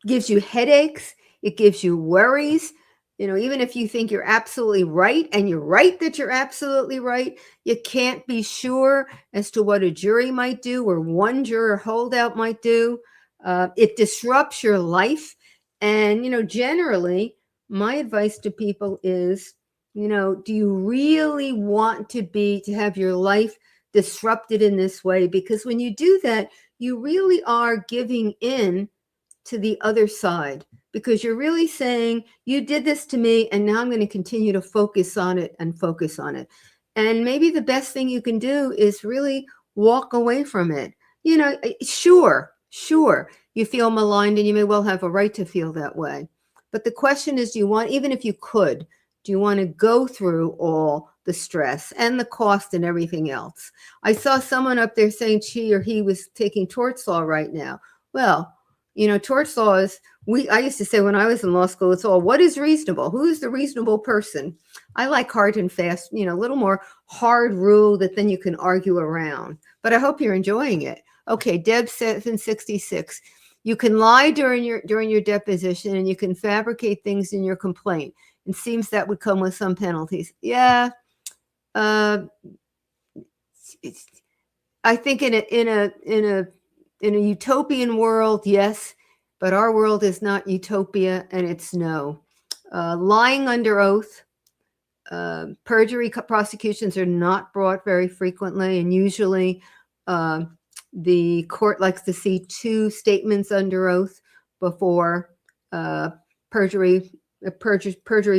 gives you headaches. It gives you worries. Even if you think you're absolutely right, and you're right that you're absolutely right, you can't be sure as to what a jury might do or one juror holdout might do. It disrupts your life. And, generally, my advice to people is, do you really want to have your life disrupted in this way? Because when you do that, you really are giving in to the other side, because you're really saying, you did this to me, and now I'm going to continue to focus on it. And maybe the best thing you can do is really walk away from it. Sure, you feel maligned, and you may well have a right to feel that way. But the question is, even if you could, do you want to go through all the stress and the cost and everything else? I saw someone up there saying she or he was taking torts law right now. Well, torts law is, I used to say when I was in law school, it's all, what is reasonable? Who is the reasonable person? I like hard and fast, a little more hard rule that then you can argue around. But I hope you're enjoying it. Okay, Deb 766. You can lie during your deposition, and you can fabricate things in your complaint. It seems that would come with some penalties. Yeah. I think in a utopian world, yes, but our world is not utopia, and it's no. Lying under oath, perjury prosecutions are not brought very frequently, and usually the court likes to see 2 statements under oath before perjury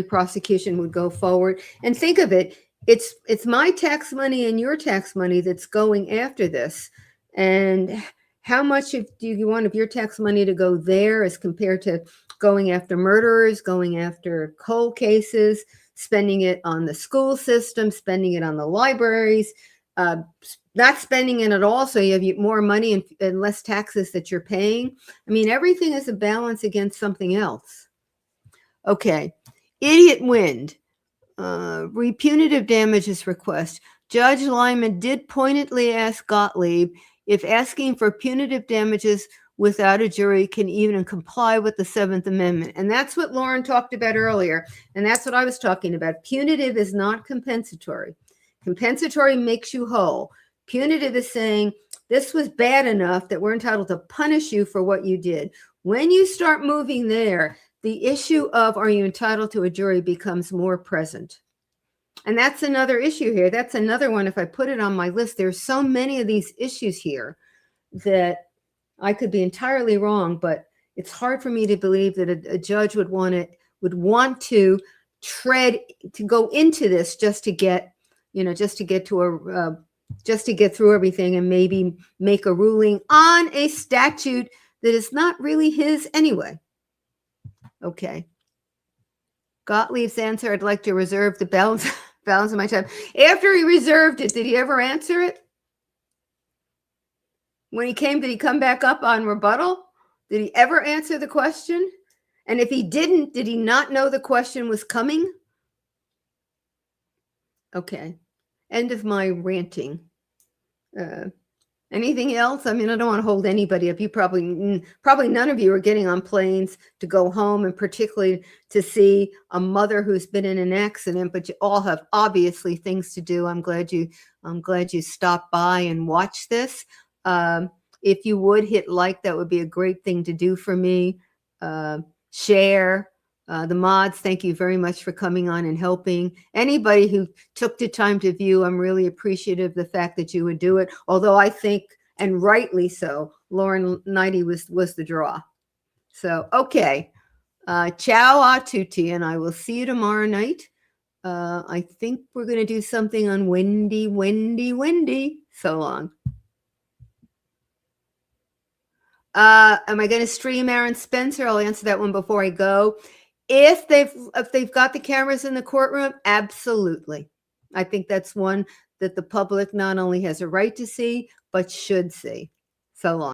prosecution would go forward. And think of it, it's my tax money and your tax money that's going after this. And how much do you want of your tax money to go there as compared to going after murderers, going after cold cases, spending it on the school system, spending it on the libraries, not spending it at all, so you have more money and less taxes that you're paying? I mean, everything is a balance against something else. Okay, Idiot Wind, repunitive damages request. Judge Lyman did pointedly ask Gottlieb if asking for punitive damages without a jury can even comply with the 7th Amendment. And that's what Lauren talked about earlier, and that's what I was talking about. Punitive is not compensatory. Compensatory makes you whole. Punitive is saying, This was bad enough that we're entitled to punish you for what you did. When you start moving there, the issue of are you entitled to a jury becomes more present. And that's another issue here. That's another one. If I put it on my list, there's so many of these issues here that I could be entirely wrong, but it's hard for me to believe that a judge would want to go into this just to get through everything and maybe make a ruling on a statute that is not really his anyway. Okay. Gottlieb's answer, I'd like to reserve the balance of my time. After he reserved it, did he ever answer it? When he came, did he come back up on rebuttal? Did he ever answer the question? And if he didn't, did he not know the question was coming? Okay. End of my ranting. Anything else? I mean, I don't want to hold anybody up. You probably none of you are getting on planes to go home, and particularly to see a mother who's been in an accident, but you all have obviously things to do. I'm glad you stopped by and watched this. If you would hit like, that would be a great thing to do for me. Share. The mods, thank you very much for coming on and helping. Anybody who took the time to view, I'm really appreciative of the fact that you would do it. Although I think, and rightly so, Lauren Neidigh was the draw. So, okay. Ciao a tutti, and I will see you tomorrow night. I think we're going to do something on Wendy. So long. Am I going to stream Aaron Spencer? I'll answer that one before I go. If they've got the cameras in the courtroom, absolutely. I think that's one that the public not only has a right to see, but should see. So long.